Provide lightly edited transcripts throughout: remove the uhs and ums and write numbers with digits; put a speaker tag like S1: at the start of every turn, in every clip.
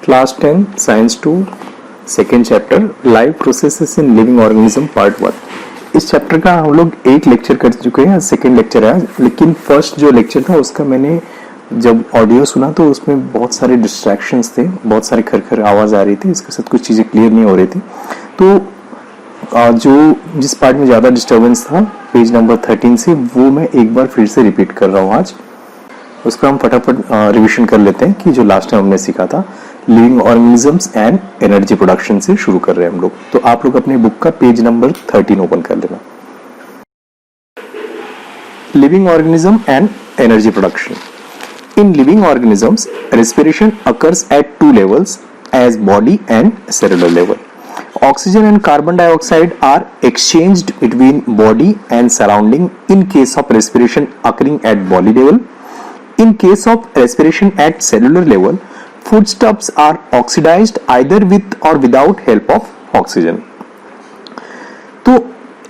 S1: Class 10 science 2 second chapter live processes in living organism part 1। इस chapter का हम लोग एक लेक्चर कर चुके हैं, सेकेंड लेक्चर है, लेकिन फर्स्ट जो लेक्चर था उसका मैंने जब ऑडियो सुना तो उसमें बहुत सारे डिस्ट्रैक्शंस थे, बहुत सारे खरखर आवाज़ आ रही थी, इसके साथ कुछ चीज़ें क्लियर नहीं हो रही थी। तो जो जिस पार्ट में ज़्यादा डिस्टर्बेंस था पेज नंबर 13 से, वो मैं एक बार फिर से रिपीट कर रहा हूँ आज। उसका हम फटाफट रिवीजन कर लेते हैं कि जो लास्ट टाइम हमने सीखा था living organisms and energy production से शुरू कर रहे हैं हम लोग। तो आप लोग अपने बुक का पेज नंबर 13 ओपन कर लेना। Living organism and energy production. In living organisms respiration occurs at two levels as body and cellular level. Oxygen and carbon dioxide are exchanged between body and surrounding in case of respiration occurring at body level. In case of respiration at cellular level, foodstuffs are oxidized either with or without help of oxygen. तो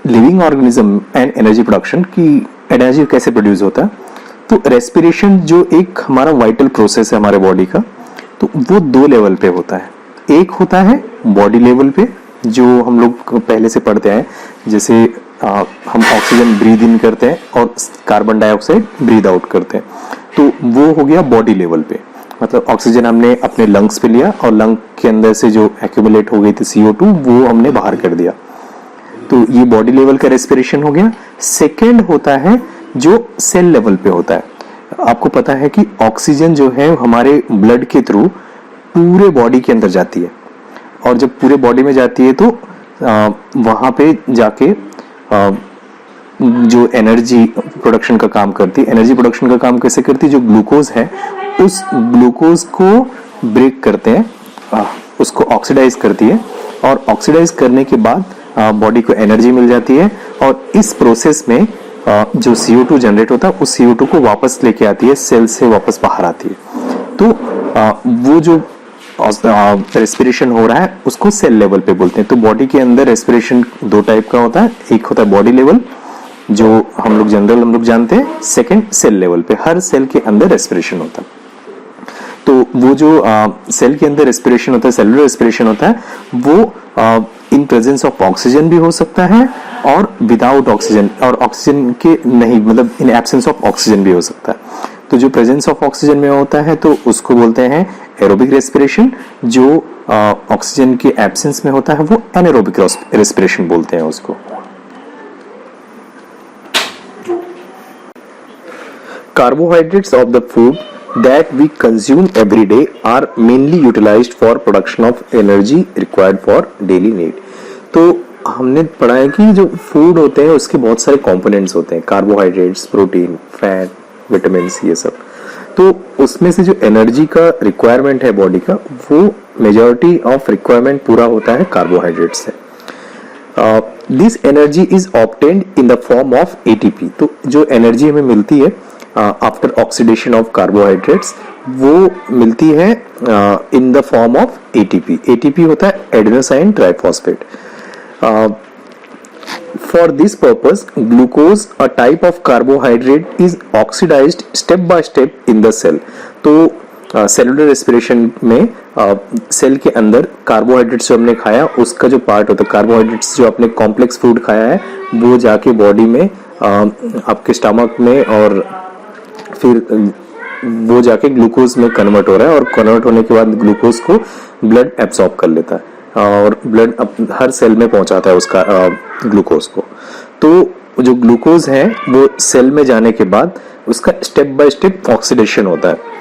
S1: living organism and energy production की energy कैसे produce होता है? तो respiration जो एक हमारा vital process है हमारे बॉडी का, तो वो दो लेवल पे होता है। एक होता है बॉडी लेवल पे, जो हम लोग पहले से पढ़ते हैं, जैसे हम ऑक्सीजन ब्रीद इन करते हैं और कार्बन डाइऑक्साइड ब्रीद आउट करते हैं, तो वो हो गया बॉडी लेवल पे। मतलब ऑक्सीजन हमने अपने लंग्स पे लिया और लंग के अंदर से जो एक्यूमुलेट हो गई थी CO2 वो हमने बाहर कर दिया, तो ये बॉडी लेवल का रेस्पिरेशन हो गया। सेकेंड होता है जो सेल लेवल पे होता है। आपको पता है कि ऑक्सीजन जो है हमारे ब्लड के थ्रू पूरे बॉडी के अंदर जाती है, और जब पूरे बॉडी में जाती है तो वहां पे जाके जो एनर्जी प्रोडक्शन का काम करती है। एनर्जी प्रोडक्शन का काम कैसे करती है? जो ग्लूकोज है उस ग्लूकोज को ब्रेक करते हैं, उसको ऑक्सीडाइज करती है, और ऑक्सीडाइज करने के बाद बॉडी को एनर्जी मिल जाती है, और इस प्रोसेस में जो CO2 जनरेट होता है उस CO2 को वापस लेके आती है, सेल से वापस बाहर आती है। तो वो जो रेस्पिरेशन हो रहा है उसको सेल लेवल पे बोलते हैं। तो बॉडी के अंदर रेस्पिरेशन दो टाइप का होता है, एक होता है बॉडी लेवल जो हम लोग जानते हैं, सेकंड सेल लेवल पे हर सेल के अंदर रेस्पिरेशन होता है। तो वो जो सेल के अंदर रेस्पिरेशन होता है, सेलुलर रेस्पिरेशन होता है, वो इन प्रेजेंस ऑफ ऑक्सीजन भी हो सकता है और विदाउट ऑक्सीजन, और ऑक्सीजन के नहीं, मतलब इन एब्सेंस ऑफ ऑक्सीजन भी हो सकता है। तो जो प्रेजेंस ऑफ ऑक्सीजन में होता है तो उसको बोलते हैं एरोबिक रेस्पिरेशन, जो ऑक्सीजन के एब्सेंस में होता है वो एनारोबिक रेस्पिरेशन बोलते हैं उसको। Carbohydrates of the food that we consume every day are mainly utilized for production of energy required for daily need. तो हमने पढ़ा है कि जो फूड होते हैं उसके बहुत सारे कंपोनेंट्स होते हैं, कार्बोहाइड्रेट्स, प्रोटीन, फैट, विटामिन, ये सब। तो उसमें से जो एनर्जी का रिक्वायरमेंट है बॉडी का, वो मेजॉरिटी ऑफ रिक्वायरमेंट पूरा होता है कार्बोहाइड्रेट से। This energy is obtained in the form of ATP। तो जो एनर्जी हमें मिलती है आफ्टर ऑक्सीडेशन ऑफ कार्बोहाइड्रेट्स, वो मिलती है इन the form of ATP। ATP होता है adenosine triphosphate. For this purpose, glucose, a type of carbohydrate, is oxidized step by step in the cell. तो सेलुलर रेस्पिरेशन में सेल के अंदर कार्बोहाइड्रेट्स जो हमने खाया उसका जो पार्ट होता है, कार्बोहाइड्रेट्स जो आपने कॉम्प्लेक्स फूड खाया है वो जाके बॉडी में आपके स्टमक में, और फिर वो जाके ग्लूकोज में कन्वर्ट हो रहा है, और कन्वर्ट होने के बाद ग्लूकोज को ब्लड एब्सॉर्ब कर लेता है और ब्लड हर सेल में पहुंचाता है उसका ग्लूकोज को। तो जो ग्लूकोज है वो सेल में जाने के बाद उसका स्टेप बाय स्टेप ऑक्सीडेशन होता है।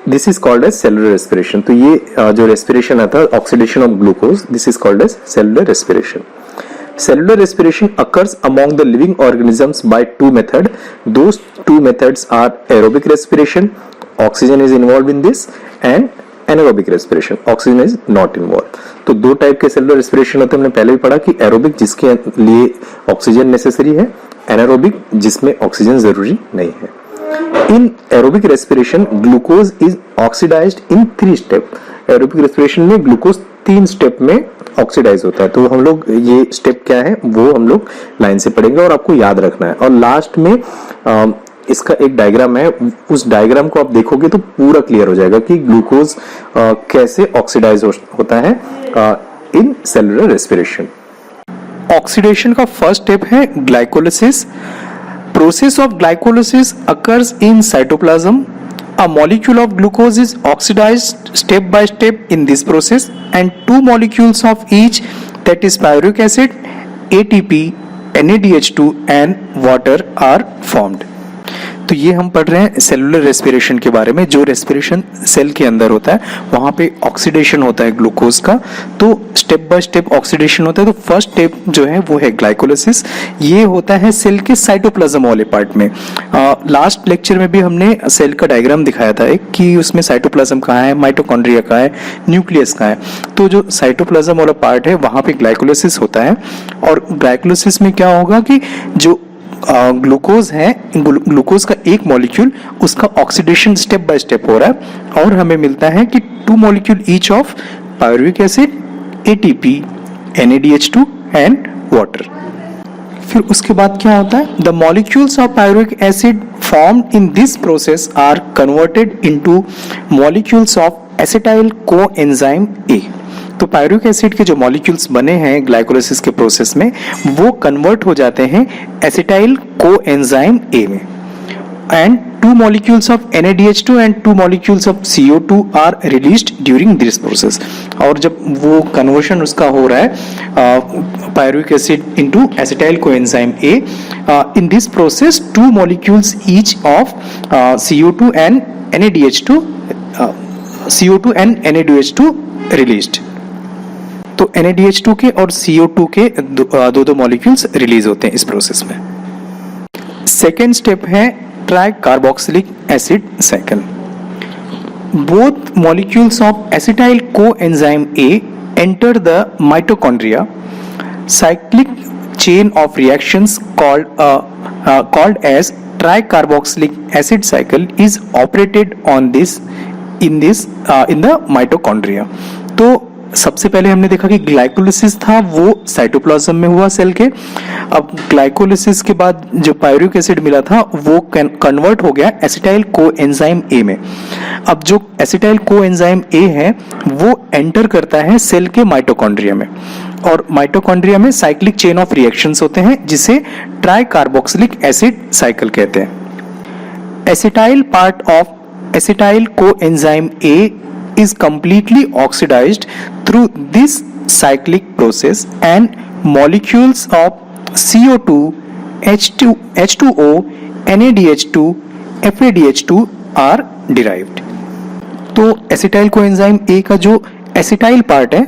S1: This is called as cellular respiration. तो ये जो रेस्पिरेशन आता है oxidation of glucose, this is called as cellular respiration. Cellular respiration occurs among the living organisms by two methods. Those two methods are aerobic respiration, oxygen is involved in this, and anaerobic respiration, oxygen is not involved. तो दो type के cellular respiration होते हैं। हमने पहले भी पढ़ा कि एरोबिक जिसके लिए ऑक्सीजन नेसेसरी है, एनारोबिक जिसमें ऑक्सीजन जरूरी नहीं है। In aerobic respiration glucose is oxidised in 3 step. Aerobic respiration में ग्लूकोज 3 स्टेप में ऑक्सीडाइज होता है। तो हम लोग ये स्टेप क्या है वो हम लोग लाइन से पढ़ेंगे और आपको याद रखना है। और लास्ट में इसका एक डायग्राम है, उस डायग्राम को आप देखोगे तो पूरा क्लियर हो जाएगा कि ग्लूकोज कैसे ऑक्सीडाइज होता है इन सेलुलर रेस्पिरेशन। ऑक्सीडेशन का फर्स्ट स्टेप है glycolysis. Process of glycolysis occurs in cytoplasm. A molecule of glucose is oxidized step by step in this process, and two molecules of each, that is pyruvic acid, ATP, NADH2 and water are formed. तो ये हम पढ़ रहे हैं cellular respiration के बारे में। जो रेस्पिरेशन सेल के अंदर होता है वहाँ पे ऑक्सीडेशन होता है ग्लूकोज का, तो स्टेप बाय स्टेप ऑक्सीडेशन होता है। तो फर्स्ट स्टेप जो है वो है ग्लाइकोलिसिस। ये होता है सेल के साइटोप्लाज्म वाले पार्ट में। लास्ट लेक्चर में भी हमने सेल का डायग्राम दिखाया था एक, कि उसमें साइटोप्लाज्म कहाँ है, माइटोकॉन्ड्रिया कहाँ है, न्यूक्लियस कहाँ है। तो जो साइटोप्लाज्म वाला पार्ट है वहाँ पे ग्लाइकोलिसिस होता है। और ग्लाइकोलिसिस में क्या होगा कि जो ग्लूकोज है, ग्लूकोज का एक मॉलिक्यूल, उसका ऑक्सीडेशन स्टेप बाय स्टेप हो रहा है और हमें मिलता है कि two molecule each of pyruvic acid, ATP, NADH2 and water. फिर उसके बाद क्या होता है, the molecules of pyruvic acid formed in this process are converted into molecules of acetyl coenzyme A। तो पायरुविक एसिड के जो मॉलिक्यूल्स बने हैं ग्लाइकोलिसिस के प्रोसेस में, वो कन्वर्ट हो जाते हैं एसिटाइल कोएंजाइम A में। And two molecules of NADH2 and two molecules of CO2 are released during this process. और जब वो कन्वर्शन उसका हो रहा है pyruvic acid into acetyl coenzyme A, in this process two molecules each of CO2 and NADH2 released. तो NADH2 के और CO2 के दो मॉलिक्यूल्स रिलीज होते हैं इस प्रोसेस में। सेकेंड स्टेप है try carboxylic acid cycle. Both molecules of acetyl coenzyme A enter the mitochondria. Cyclic chain of reactions called as tricarboxylic acid cycle is operated on in the mitochondria. तो सबसे पहले हमने देखा कि glycolysis था वो cytoplasm में हुआ सेल के। अब ग्लाइकोलिसिस के बाद जो पायरुविक एसिड मिला था वो कन्वर्ट हो गया एसिटाइल कोएंजाइम A में। अब जो एसिटाइल कोएंजाइम A है वो एंटर करता है सेल के माइटोकॉन्ड्रिया में, और माइटोकॉन्ड्रिया में साइक्लिक चेन ऑफ रिएक्शंस होते हैं जिसे ट्राई कार्बोक्सिलिक एसिड साइकिल कहते हैं। Acetyl part of acetyl coenzyme A is completely oxidized through this cyclic process and molecules of CO2, H2O, NADH2, FADH2 are derived। तो acetyl coenzyme A का जो acetyl part है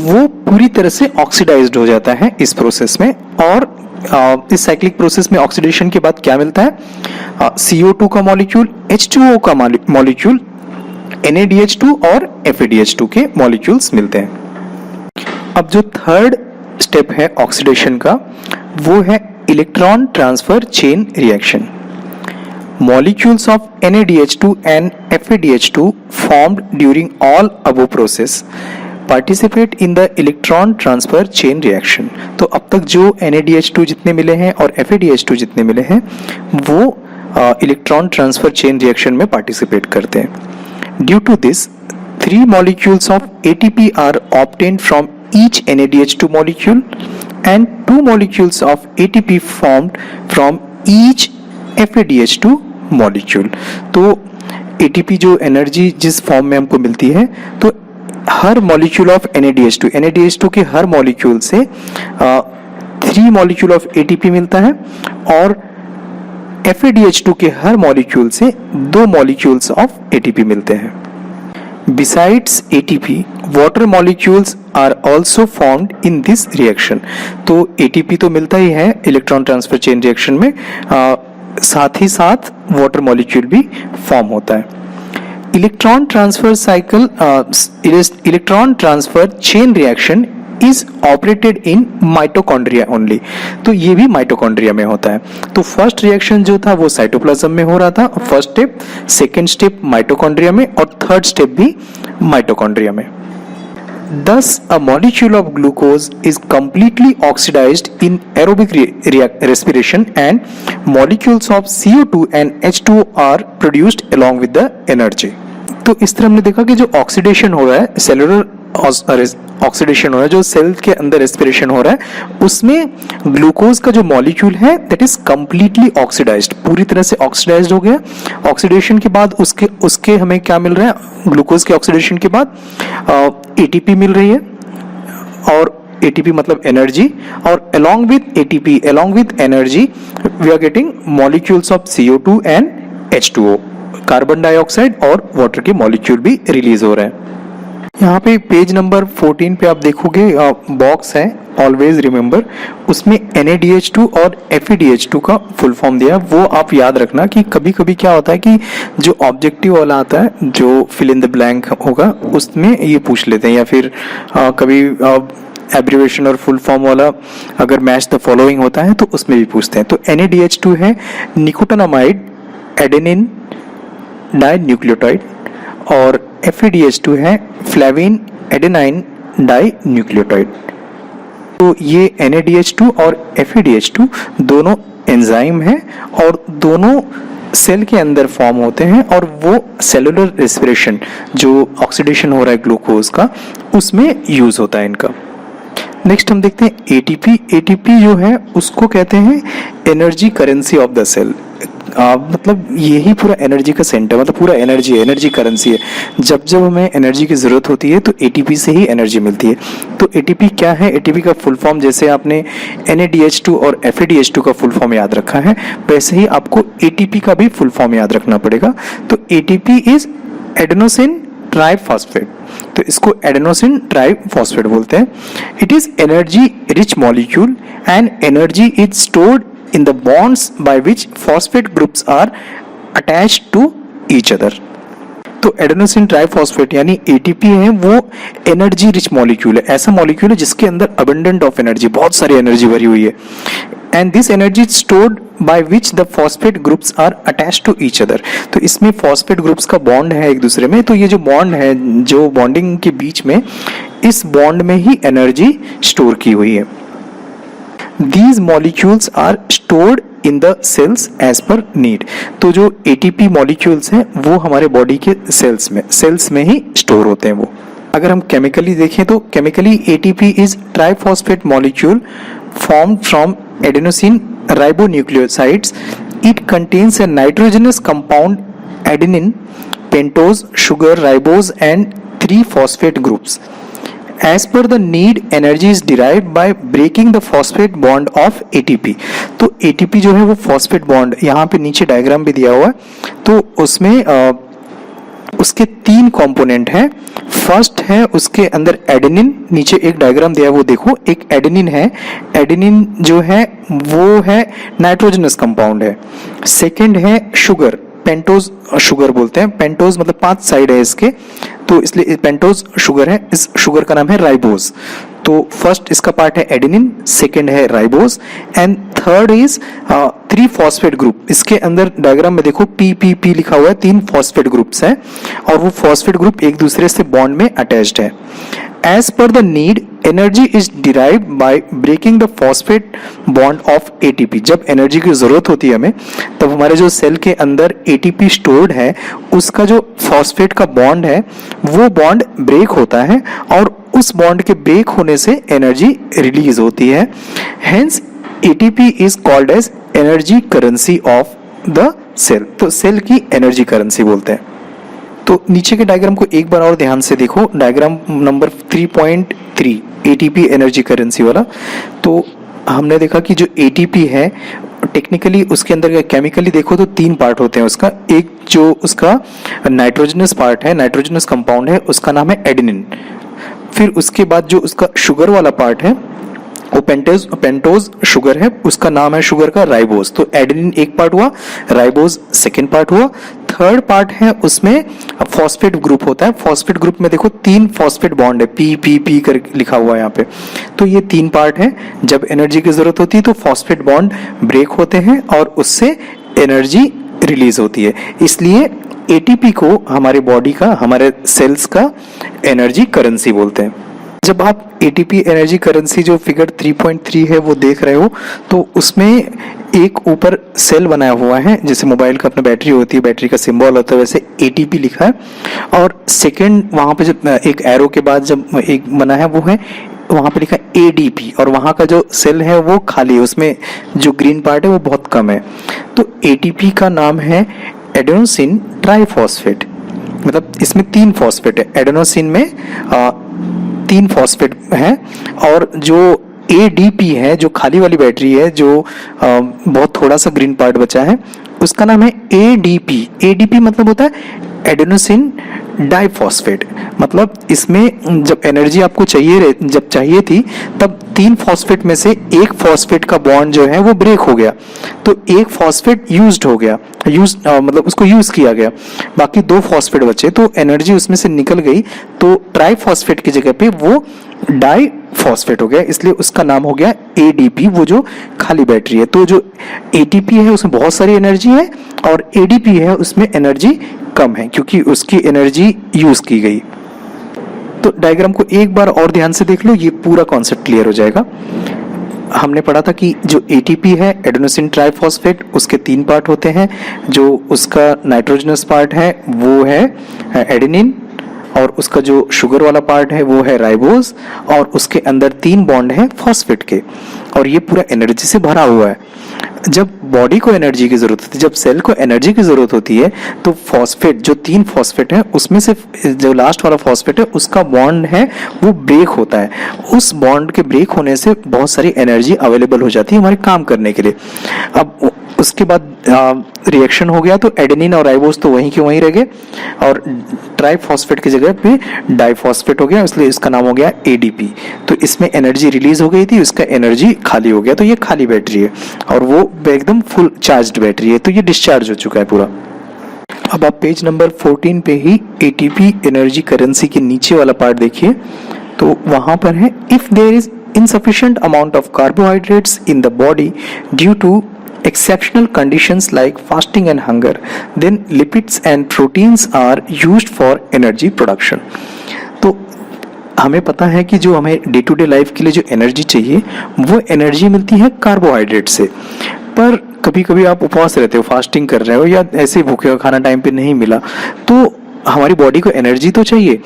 S1: वो पूरी तरह से ऑक्सीडाइज्ड हो जाता है इस प्रोसेस में। और इस साइक्लिक प्रोसेस में ऑक्सीडेशन के बाद क्या मिलता है, CO2 का मॉलिक्यूल, H2O का मॉलिक्यूल, NADH2 और FADH2 के मॉलिक्यूल्स मिलते हैं। अब जो थर्ड स्टेप है ऑक्सीडेशन का वो है electron transfer chain reaction. Molecules of NADH2 and FADH2 formed during all above process participate in the electron transfer chain reaction. तो अब तक जो NADH2 जितने मिले हैं और FADH2 जितने मिले हैं वो इलेक्ट्रॉन ट्रांसफर चेन रिएक्शन में पार्टिसिपेट करते हैं। Due to this, 3 molecules of ATP are obtained from each NADH2 molecule and 2 molecules of ATP formed from each FADH2 molecule। तो ATP जो एनर्जी जिस फॉर्म में हमको मिलती है, तो हर मॉलिक्यूल ऑफ NADH2 के हर मॉलिक्यूल से 3 मॉलिक्यूल ऑफ ATP मिलता है और FADH2 के हर मॉलिक्यूल से 2 मॉलिक्यूल्स ऑफ ATP मिलते हैं। Besides ATP, water molecules are also formed in this reaction। तो ATP तो मिलता ही है इलेक्ट्रॉन ट्रांसफर चेन रिएक्शन में, साथ ही साथ वाटर मॉलिक्यूल भी फॉर्म होता है। Electron transfer chain reaction is operated in mitochondria only. तो ये भी माइटोकॉन्ड्रिया में होता है। तो फर्स्ट रिएक्शन जो था वो साइटोप्लाज्म में हो रहा था, first step, second step mitochondria में और थर्ड स्टेप भी माइटोकॉन्ड्रिया में। Thus, a molecule of glucose is completely oxidized in aerobic respiration, and molecules of CO2 and H2O are produced along with the energy. तो इस तरह हमने देखा कि जो ऑक्सीडेशन हो रहा है, सेलुलर ऑक्सीडेशन हो रहा है, जो सेल के अंदर रेस्पिरेशन हो रहा है, उसमें ग्लूकोज का जो मॉलिक्यूल है दैट इज कंप्लीटली ऑक्सीडाइज्ड, पूरी तरह से ऑक्सीडाइज्ड हो गया। ऑक्सीडेशन के बाद उसके हमें क्या मिल रहा है, ग्लूकोज के ऑक्सीडेशन के बाद एटीपी मिल रही है, और एटीपी मतलब एनर्जी, और along with energy we are getting molecules of CO2 and H2O, carbon dioxide और वाटर के मॉलिक्यूल भी रिलीज हो रहे हैं। यहाँ पे पेज नंबर 14 पे आप देखोगे बॉक्स है ऑलवेज रिमेंबर, उसमें NaDH2 और FeDH2 का फुल फॉर्म दिया है। वो आप याद रखना कि कभी कभी क्या होता है कि जो ऑब्जेक्टिव वाला आता है, जो फिल इन द ब्लैंक होगा, उसमें ये पूछ लेते हैं, या फिर कभी एब्रिवेशन और फुल फॉर्म वाला अगर मैच द फॉलोइंग होता है तो उसमें भी पूछते हैं। तो NaDH2 है निकोटिनामाइड एडेनिन डाइन्यूक्लियोटाइड, और FeDH2 है फ्लेविन एडेनाइन डाइन्यूक्लियोटाइड। तो ये NaDH2 और FeDH2 दोनों एंजाइम हैं, और दोनों सेल के अंदर फॉर्म होते हैं, और वो सेलुलर रेस्पिरेशन जो ऑक्सीडेशन हो रहा है ग्लूकोज का, उसमें यूज होता है इनका। नेक्स्ट हम देखते हैं एटीपी। एटीपी जो है उसको कहते हैं energy currency of the cell. मतलब यही पूरा एनर्जी का सेंटर, मतलब पूरा एनर्जी करेंसी है। जब जब हमें एनर्जी की जरूरत होती है तो एटीपी से ही एनर्जी मिलती है। तो एटीपी क्या है, एटीपी का फुल फॉर्म, जैसे आपने NaDH2 और FeDH2 का फुल फॉर्म याद रखा है, वैसे ही आपको एटीपी का भी फुल फॉर्म याद रखना पड़ेगा। तो एटीपी इज एडेनोसिन ट्राइफॉस्फेट, तो इसको एडेनोसिन ट्राइफॉस्फेट बोलते हैं। It is energy rich molecule and energy is stored in the bonds by which phosphate groups are attached to each other। तो एडेनोसिन ट्राइफॉस्फेट यानी एटीपी है, वो एनर्जी रिच मॉलिक्यूल है, ऐसा मॉलिक्यूल है जिसके अंदर अबंडेंट ऑफ एनर्जी, बहुत सारी एनर्जी भरी हुई है। And this energy is stored by which the phosphate groups are attached to each other. तो इसमें फॉस्फेट ग्रुप्स का बॉन्ड है एक दूसरे में, तो ये जो बॉन्ड है, जो बॉन्डिंग के बीच में, इस बॉन्ड में ही एनर्जी स्टोर की हुई है। These molecules are stored in the cells as per need। तो जो ATP molecules हैं वो हमारे बॉडी के सेल्स में ही स्टोर होते हैं। वो अगर हम केमिकली देखें तो chemically ATP is triphosphate molecule formed from adenosine ribonucleosides। It contains a nitrogenous compound adenine, pentose, sugar, ribose and 3 phosphate groups। As per the need, energy is derived by breaking the phosphate bond of ATP। तो ATP जो है वो phosphate bond, यहाँ पे नीचे diagram भी दिया हुआ है, तो उसमें उसके 3 कंपोनेंट हैं। फर्स्ट है उसके अंदर एडेनिन, नीचे एक डायग्राम दिया है वो देखो, एक एडेनिन है। एडेनिन जो है वो है नाइट्रोजनस कंपाउंड है। सेकंड है शुगर, पेंटोज शुगर बोलते हैं, पेंटोज मतलब 5 साइड है इसके, तो इसलिए पेंटोज शुगर है। इस शुगर का नाम है राइबोज। तो फर्स्ट इसका पार्ट है एडेनिन, सेकंड है ribose, and third is 3 phosphate group. इसके अंदर डायग्राम में देखो PPP लिखा हुआ है, 3 फॉस्फेट ग्रुप्स हैं, और वो फॉस्फेट ग्रुप एक दूसरे से बॉन्ड में अटैच्ड है। As per the need, energy is derived by breaking the phosphate bond of ATP। जब एनर्जी की जरूरत होती है हमें, तब हमारे जो सेल के अंदर ATP स्टोर्ड है, उसका जो फॉस्फेट का बॉन्ड है वो बॉन्ड ब्रेक होता है, और उस बॉन्ड के ब्रेक होने से एनर्जी रिलीज होती है। Hence ATP is called as energy currency of the cell। तो सेल की एनर्जी करेंसी बोलते हैं। तो नीचे के डायग्राम को एक बार और ध्यान से देखो, diagram number 3.3 ATP energy currency वाला। तो हमने देखा कि जो ATP है टेक्निकली उसके अंदर केमिकली देखो तो 3 पार्ट होते हैं उसका। एक जो उसका नाइट्रोजनस पार्ट है, नाइट्रोजनस कंपाउंड है, उसका नाम है एडेनिन। फिर उसके बाद जो उसका शुगर वाला पार्ट है वो पेंटोज शुगर है, उसका नाम है शुगर का राइबोज। तो एडेनिन एक पार्ट हुआ, राइबोज सेकेंड पार्ट हुआ। थर्ड पार्ट है उसमें फॉस्फेट ग्रुप होता है। फॉस्फेट ग्रुप में देखो 3 फॉस्फेट बॉन्ड है, PPP कर लिखा हुआ है यहाँ पे। तो ये 3 पार्ट है। जब एनर्जी की जरूरत होती है तो फॉस्फेट बॉन्ड ब्रेक होते हैं और उससे एनर्जी रिलीज होती है। इसलिए ATP को हमारे बॉडी का, हमारे सेल्स का एनर्जी करेंसी बोलते हैं।
S2: जब आप एटीपी एनर्जी करेंसी जो फिगर 3.3 है वो देख रहे हो, तो उसमें एक ऊपर सेल बनाया हुआ है, जैसे मोबाइल का अपना बैटरी होती है, बैटरी का सिंबल होता है, वैसे एटीपी लिखा है। और सेकंड वहाँ पे जब एक एरो के बाद जब एक बना है वो है वहाँ पे लिखा है एडीपी, और वहाँ का जो सेल है वो खाली है, उसमें जो ग्रीन पार्ट है वो बहुत कम है। तो एटीपी का नाम है एडेनोसिन ट्राइफॉस्फेट, मतलब इसमें 3 फॉस्फेट है। एडेनोसिन में 3 फॉस्फेट है, और जो एडीपी है, जो खाली वाली बैटरी है, जो बहुत थोड़ा सा ग्रीन पार्ट बचा है, उसका नाम है एडीपी। एडीपी मतलब होता है एडेनोसिन डाइफॉस्फेट। मतलब इसमें जब एनर्जी आपको जब चाहिए थी, तब 3 फॉस्फेट में से एक फॉस्फेट का बॉन्ड जो है वो ब्रेक हो गया, तो एक फॉस्फेट यूज्ड हो गया, मतलब उसको यूज किया गया, बाकी 2 फॉस्फेट बचे, तो एनर्जी उसमें से निकल गई, तो ट्राइफॉस्फेट की जगह पे वो डाइफॉस्फेट हो गया, इसलिए उसका नाम हो गया एडीपी, वो जो खाली बैटरी है। तो जो एटीपी है उसमें बहुत सारी एनर्जी है, और एडीपी है उसमें एनर्जी कम है, क्योंकि उसकी एनर्जी यूज की गई। तो डायग्राम को एक बार और ध्यान से देख लो, ये पूरा कॉन्सेप्ट क्लियर हो जाएगा। हमने पढ़ा था कि जो एटीपी है एडेनोसिन ट्राइफॉस्फेट, उसके 3 पार्ट होते हैं। जो उसका नाइट्रोजनस पार्ट है वो है एडेनिन, और उसका जो शुगर वाला पार्ट है वो है राइबोज, और उसके अंदर 3 बॉन्ड है फॉस्फेट के, और ये पूरा एनर्जी से भरा हुआ है। जब बॉडी को एनर्जी की जरूरत होती है, जब सेल को एनर्जी की जरूरत होती है, तो फॉस्फेट जो 3 फॉस्फेट है उसमें से जो लास्ट वाला फॉस्फेट है उसका बॉन्ड है वो ब्रेक होता है। उस बॉन्ड के ब्रेक होने से बहुत सारी एनर्जी अवेलेबल हो जाती है हमारे काम करने के लिए। अब उसके बाद रिएक्शन हो गया, तो एडेनिन और राइबोज तो वहीं के वहीं रह गए, और ट्राइफॉस्फेट की जगह पे डाइफॉस्फेट हो गया, इसलिए इसका नाम हो गया एडीपी। तो इसमें एनर्जी रिलीज हो गई थी, उसका एनर्जी खाली हो गया, तो ये खाली बैटरी है, और वो एकदम फुल चार्ज्ड बैटरी है, तो ये डिस्चार्ज हो चुका है पूरा। अब आप पेज नंबर 14 पे ही एटीपी एनर्जी करेंसी के नीचे वाला पार्ट देखिए, तो वहां पर है if there is insufficient amount of carbohydrates in the body due to exceptional conditions like fasting and hunger, then lipids and proteins are used for energy production. तो हमें पता है कि जो हमें डे टू डे लाइफ के लिए जो एनर्जी चाहिए वो एनर्जी मिलती है कार्बोहाइड्रेट से। पर कभी कभी आप उपवास रहते हो, फास्टिंग कर रहे हो, या ऐसे ही भूखे हो, खाना टाइम पे नहीं मिला, तो हमारी बॉडी को एनर्जी तो चाहिए,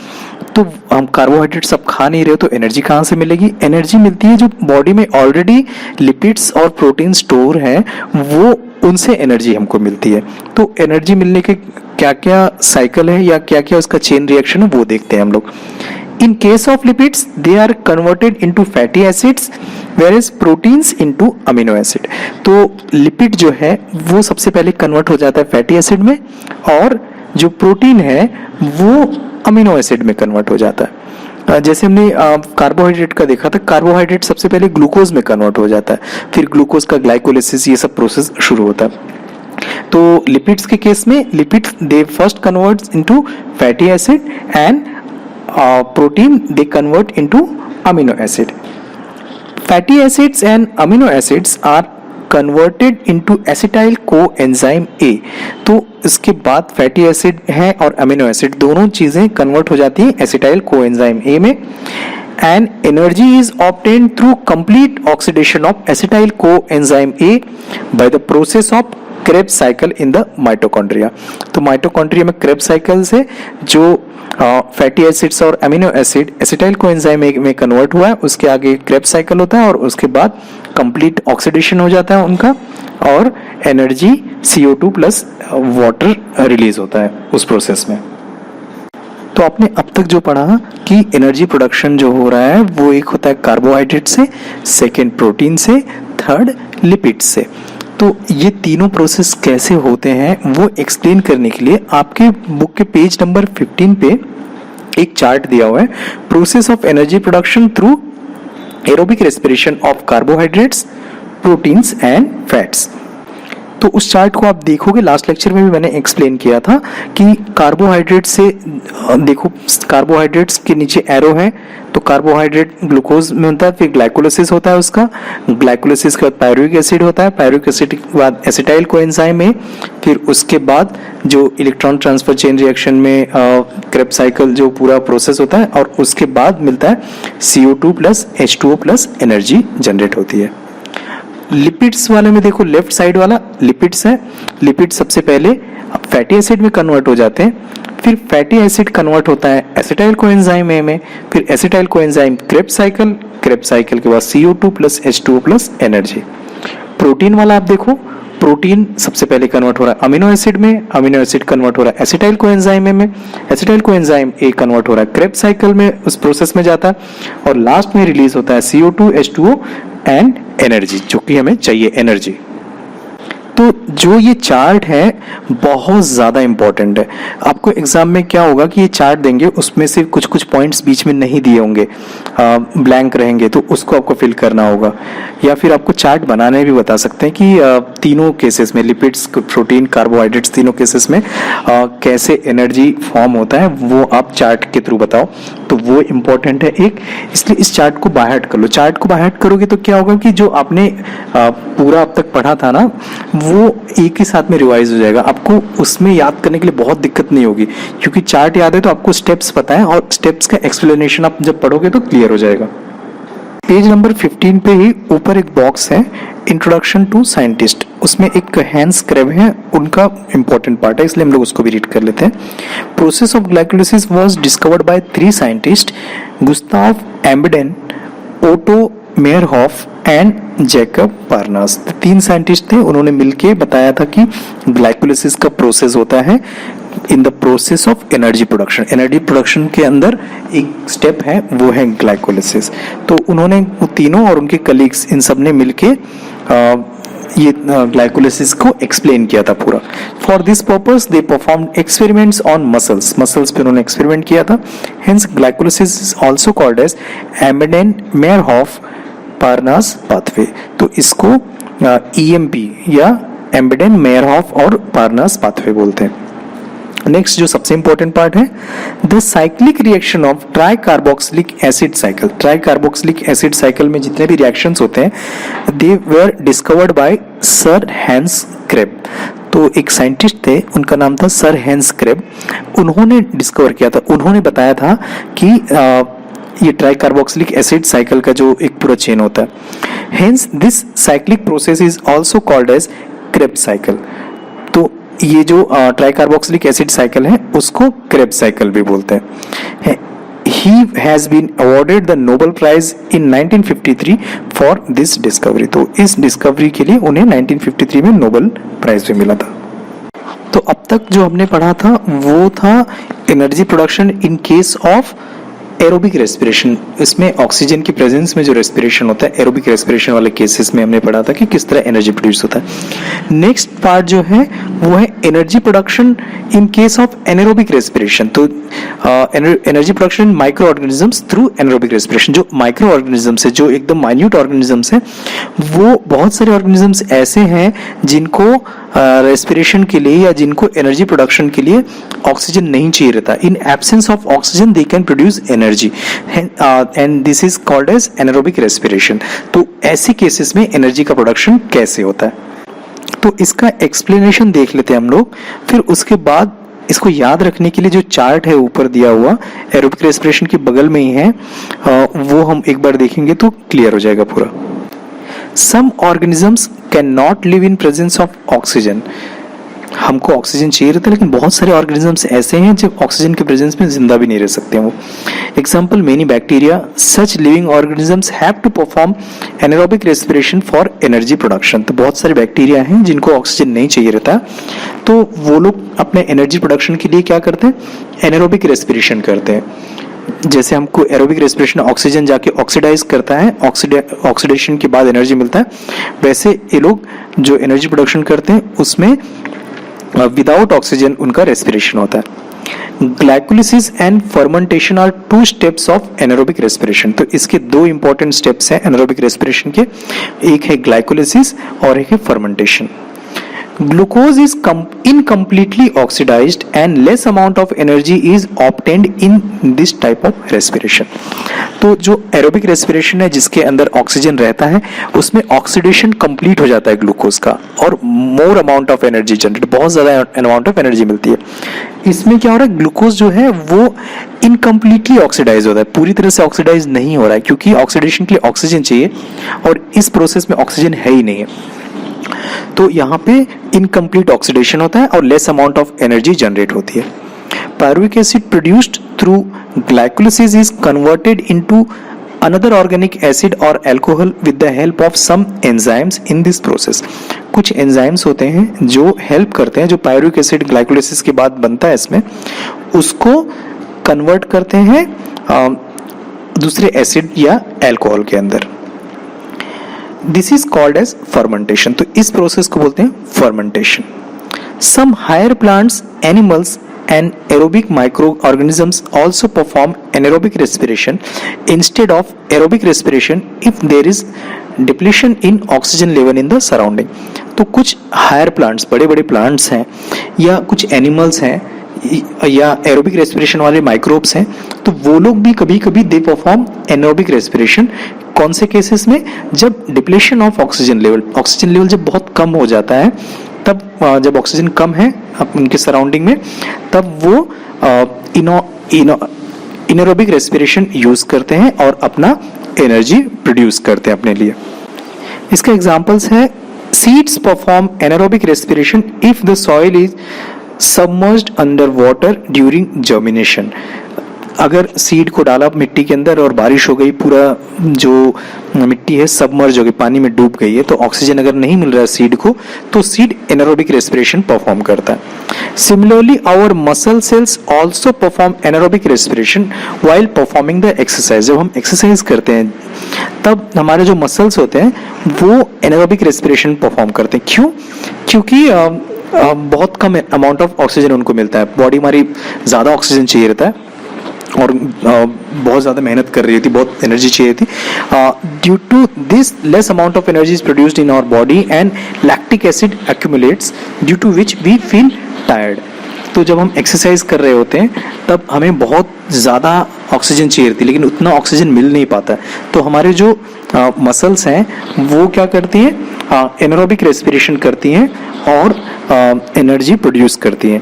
S2: तो हम कार्बोहाइड्रेट सब खा नहीं रहे, तो एनर्जी कहाँ से मिलेगी? एनर्जी मिलती है जो बॉडी में ऑलरेडी लिपिड्स और प्रोटीन स्टोर है, वो उनसे एनर्जी हमको मिलती है। तो एनर्जी मिलने के क्या क्या साइकिल है या क्या क्या उसका चेन रिएक्शन है वो देखते हैं हम लोग। In case of lipids they are converted into fatty acids whereas proteins into amino acid. तो लिपिड जो है वो सबसे पहले कन्वर्ट हो जाता है फैटी एसिड में, और जो प्रोटीन है वो अमीनो एसिड में कन्वर्ट हो जाता है। जैसे हमने कार्बोहाइड्रेट का देखा था, कार्बोहाइड्रेट सबसे पहले ग्लूकोज में कन्वर्ट हो जाता है, फिर ग्लूकोज का ग्लाइकोलिसिस, ये सब प्रोसेस शुरू होता है। तो लिपिड्स के केस में lipids they first convert into fatty acid, and protein they convert into amino acid. Fatty acids and amino acids are converted into acetyl coenzyme A. तो इसके बाद फैटी एसिड है और अमीनो एसिड दोनों चीजें convert हो जाती हैं एसिटाइल कोएंजाइम ए में, and energy is obtained through complete oxidation of acetyl coenzyme A by the process of Krebs cycle in the mitochondria. तो माइटोकॉन्ड्रिया में क्रेब्स साइकिल से जो फैटी एसिड्स और अमीनो एसिड एसिटाइल कोएंजाइम में convert हुआ है, उसके आगे क्रेब्स साइकिल होता है, और उसके बाद कंप्लीट ऑक्सीडेशन हो जाता है उनका, और energy CO2 plus water release होता है उस प्रोसेस में। तो आपने अब तक जो पढ़ा कि एनर्जी प्रोडक्शन जो हो रहा है वो एक होता है कार्बोहाइड्रेट से, सेकेंड प्रोटीन से, थर्ड लिपिड से। तो ये तीनों प्रोसेस कैसे होते हैं वो एक्सप्लेन करने के लिए आपके बुक के पेज नंबर 15 पे एक चार्ट दिया हुआ है, process of energy production through aerobic respiration of carbohydrates, proteins and fats. तो उस चार्ट को आप देखोगे, लास्ट लेक्चर में भी मैंने एक्सप्लेन किया था कि कार्बोहाइड्रेट से देखो, कार्बोहाइड्रेट्स के नीचे एरो है, तो कार्बोहाइड्रेट ग्लूकोज में होता है, फिर ग्लाइकोलाइसिस होता है उसका, ग्लाइकोलाइसिस के बाद पायरुविक एसिड होता है, पायरुविक एसिड के बाद एसिटाइल कोएंजाइम है, फिर उसके बाद जो इलेक्ट्रॉन ट्रांसफर चेन रिएक्शन में क्रेब्स साइकिल जो पूरा प्रोसेस होता है, और उसके बाद मिलता है CO2 plus H2O plus energy generate होती है। लिपिड्स वाले में देखो, लेफ्ट साइड वाला लिपिड्स है। लिपिड सबसे पहले फैटी एसिड में कन्वर्ट हो जाते हैं, फिर फैटी एसिड कन्वर्ट होता है एसिटाइल कोएंजाइम ए में, फिर एसिटाइल कोएंजाइम क्रेब्स साइकिल के बाद CO2 plus H2O plus energy. Protein वाला आप देखो, प्रोटीन सबसे पहले कन्वर्ट हो रहा है अमीनो एसिड में, अमीनो एसिड कन्वर्ट हो रहा है एसिटाइल कोएंजाइम ए में, एसिटाइल कोएंजाइम ए कन्वर्ट हो रहा है क्रेब्स साइकिल में, उस प्रोसेस में जाता है, और लास्ट में रिलीज होता है CO2 H2O एंड एनर्जी, जो कि हमें चाहिए एनर्जी। तो जो ये चार्ट है बहुत ज़्यादा इंपॉर्टेंट है। आपको एग्जाम में क्या होगा कि ये चार्ट देंगे, उसमें से कुछ कुछ पॉइंट्स बीच में नहीं दिए होंगे, ब्लैंक रहेंगे, तो उसको आपको फिल करना होगा, या फिर आपको चार्ट बनाने भी बता सकते हैं कि तीनों केसेस में, लिपिड्स, प्रोटीन, कार्बोहाइड्रेट्स, तीनों केसेस में कैसे एनर्जी फॉर्म होता है वो आप चार्ट के थ्रू बताओ, तो वो इम्पोर्टेंट है एक। इसलिए इस चार्ट को बाय हार्ट कर लो। चार्ट को बाय हार्ट करोगे तो क्या होगा कि जो आपने पूरा अब तक पढ़ा था ना, वो एक ही साथ में रिवाइज हो जाएगा, आपको उसमें याद करने के लिए बहुत दिक्कत नहीं होगी, क्योंकि चार्ट याद है तो आपको स्टेप्स पता है, और स्टेप्स का एक्सप्लेनेशन आप जब पढ़ोगे तो क्लियर हो जाएगा। पेज नंबर 15 पे ही ऊपर एक बॉक्स है, इंट्रोडक्शन टू साइंटिस्ट, उसमें एक हैंस क्रेब है, उनका इंपॉर्टेंट पार्ट है, इसलिए हम लोग उसको भी रीड कर लेते हैं। Process of glycolysis was discovered by 3 scientist, Gustav Embden, Otto Meyerhof and Jacob Parnas. 3 scientist थे, उन्होंने मिलके बताया था कि ग्लाइकोलाइसिस का प्रोसेस होता है इन the process of energy production. Energy production के अंदर एक स्टेप है, वो है ग्लाइकोलाइसिस। तो उन्होंने तीनों और उनके कलीग्स, इन सब ने मिलके ये ग्लाइकोलाइसिस को एक्सप्लेन किया था पूरा। For this purpose they performed experiments on muscles पे उन्होंने एक्सपेरिमेंट किया था। Hence glycolysis is also called as Embden Meyerhof Parnas pathway. तो इसको EMP या एम्बेडेन मेयरहॉफ और पार्नास पाथवे बोलते हैं। नेक्स्ट जो सबसे इंपॉर्टेंट पार्ट है, the cyclic reaction of tri carboxylic acid cycle. Tri carboxylic acid cycle में जितने भी रिएक्शंस होते हैं, they were discovered by sir Hans Kreb. तो एक साइंटिस्ट थे, उनका नाम था सर हैंस क्रेब, उन्होंने डिस्कवर किया था, उन्होंने बताया था कि ये ट्राई कार्बोक्सिलिक एसिड साइकिल का जो एक पूरा चेन होता है, hence this cyclic process is also called as Krebs cycle. तो ये जो ट्राई कार्बोक्सिलिक एसिड साइकिल है उसको क्रेब्स साइकिल भी बोलते हैं। He has been awarded the Nobel Prize in 1953 for this discovery। तो इस डिस्कवरी के लिए उन्हें 1953 में नोबेल प्राइज भी मिला था। तो अब तक जो हमने पढ़ा था वो था energy production in case of aerobic respiration. इसमें ऑक्सीजन की प्रेजेंस में जो रेस्पिरेशन होता है, एरोबिक रेस्पिरेशन वाले केसेस में हमने पढ़ा था कि किस तरह एनर्जी प्रोड्यूस होता है। नेक्स्ट पार्ट जो है वो है energy production in case of anaerobic respiration. तो energy production micro organisms through anaerobic respiration. जो माइक्रो ऑर्गेनिजम्स है, जो एकदम माइन्यूट ऑर्गेनिजम्स है, वो बहुत सारे ऑर्गेनिजम्स ऐसे हैं जिनको रेस्पिरेशन के लिए या जिनको एनर्जी प्रोडक्शन के लिए ऑक्सीजन नहीं चाहिए रहता। In absence of oxygen they can produce energy and this is called as anaerobic respiration. तो ऐसे केसेस में एनर्जी का प्रोडक्शन कैसे होता है, तो इसका एक्सप्लेनेशन देख लेते हैं हम लोग। फिर उसके बाद इसको याद रखने के लिए जो चार्ट है ऊपर दिया हुआ, एरोबिक रेस्पिरेशन के बगल में ही है, वो हम एक बार देखेंगे तो क्लियर हो जाएगा पूरा। Some organisms cannot live in presence of oxygen। हमको ऑक्सीजन चाहिए रहता है, लेकिन बहुत सारे ऑर्गेनिजम्स ऐसे हैं जो ऑक्सीजन के प्रेजेंस में जिंदा भी नहीं रह सकते हैं। वो example, many bacteria such living organisms have to perform anaerobic respiration for energy production. तो बहुत सारे बैक्टीरिया हैं जिनको ऑक्सीजन नहीं चाहिए रहता, तो वो लोग अपने एनर्जी प्रोडक्शन के लिए क्या करते हैं, एनारोबिक रेस्पिरेशन करते हैं। जैसे हमको एरोबिक रेस्पिरेशन ऑक्सीजन जाके ऑक्सीडाइज करता है, ऑक्सीडेशन के बाद एनर्जी मिलता है, वैसे ये लोग जो एनर्जी प्रोडक्शन करते हैं उसमें विदाउट ऑक्सीजन उनका रेस्पिरेशन होता है। Glycolysis and fermentation are 2 steps of anaerobic respiration. तो इसके 2 इंपॉर्टेंट स्टेप्स हैं एनारोबिक रेस्पिरेशन के, एक है ग्लाइकोलाइसिस और एक है fermentation. Glucose is incompletely oxidised and less amount of energy is obtained in this type of respiration. तो जो एरोबिक रेस्पिरेशन है जिसके अंदर ऑक्सीजन रहता है उसमें ऑक्सीडेशन कंप्लीट हो जाता है ग्लूकोज का और more amount of energy generate, बहुत ज़्यादा अमाउंट ऑफ एनर्जी मिलती है। इसमें क्या हो रहा है, ग्लूकोज जो है वो इनकम्प्लीटली ऑक्सीडाइज होता है, पूरी तरह से ऑक्सीडाइज नहीं हो रहा है क्योंकि ऑक्सीडेशन के लिए ऑक्सीजन चाहिए और इस प्रोसेस में ऑक्सीजन है ही नहीं है। तो यहाँ पे इनकम्प्लीट ऑक्सीडेशन होता है और less amount of energy generate होती है। Pyruvic acid produced through glycolysis is converted into another organic acid or alcohol with the help of some enzymes in this process। कुछ एंजाइम्स होते हैं जो हेल्प करते हैं, जो पायरुविक एसिड ग्लाइकोलिसिस के बाद बनता है इसमें, उसको कन्वर्ट करते हैं दूसरे एसिड या अल्कोहल के अंदर। This is called as fermentation. तो इस प्रोसेस को बोलते हैं fermentation. Some higher plants, animals and aerobic microorganisms also perform anaerobic respiration instead of aerobic respiration if there is depletion in oxygen level in the surrounding। तो कुछ higher plants, बड़े बड़े plants हैं या कुछ एनिमल्स हैं या एरोबिक रेस्पिरेशन वाले माइक्रोब्स हैं, तो वो लोग भी कभी कभी दे परफॉर्म एनारोबिक रेस्पिरेशन। कौन से केसेस में, जब डिप्लेशन ऑफ ऑक्सीजन लेवल जब बहुत कम हो जाता है, तब जब ऑक्सीजन कम है उनके सराउंडिंग में, तब वो इनएरोबिक रेस्पिरेशन यूज करते हैं और अपना एनर्जी प्रोड्यूस करते हैं अपने लिए। इसका एग्जांपल्स है, seeds perform anaerobic respiration if the soil is submerged under water during germination. अगर सीड को डाला मिट्टी के अंदर और बारिश हो गई, पूरा जो मिट्टी है सबमर्ज हो गई, पानी में डूब गई है, तो ऑक्सीजन अगर नहीं मिल रहा है सीड को, तो सीड एनारोबिक रेस्पिरेशन परफॉर्म करता है। Similarly our muscle cells also perform anaerobic respiration while performing the exercise. जब हम एक्सरसाइज करते हैं तब हमारे जो मसल्स होते हैं वो एनारोबिक रेस्पिरेशन परफॉर्म करते हैं। क्यों? क्योंकि बहुत कम अमाउंट ऑफ ऑक्सीजन उनको मिलता है, बॉडी हमारी ज़्यादा ऑक्सीजन चाहिए रहता है और बहुत ज़्यादा मेहनत कर रही थी, बहुत एनर्जी चाहिए थी। Due to this less amount of energy is produced in our body and lactic acid accumulates due to which we feel tired. तो जब हम एक्सरसाइज कर रहे होते हैं तब हमें बहुत ज़्यादा ऑक्सीजन चाहिए रहती है, लेकिन उतना ऑक्सीजन मिल नहीं पाता है, तो हमारे जो मसल्स हैं वो क्या करती हैं, एनारोबिक रेस्पिरेशन करती हैं और एनर्जी प्रोड्यूस करती हैं।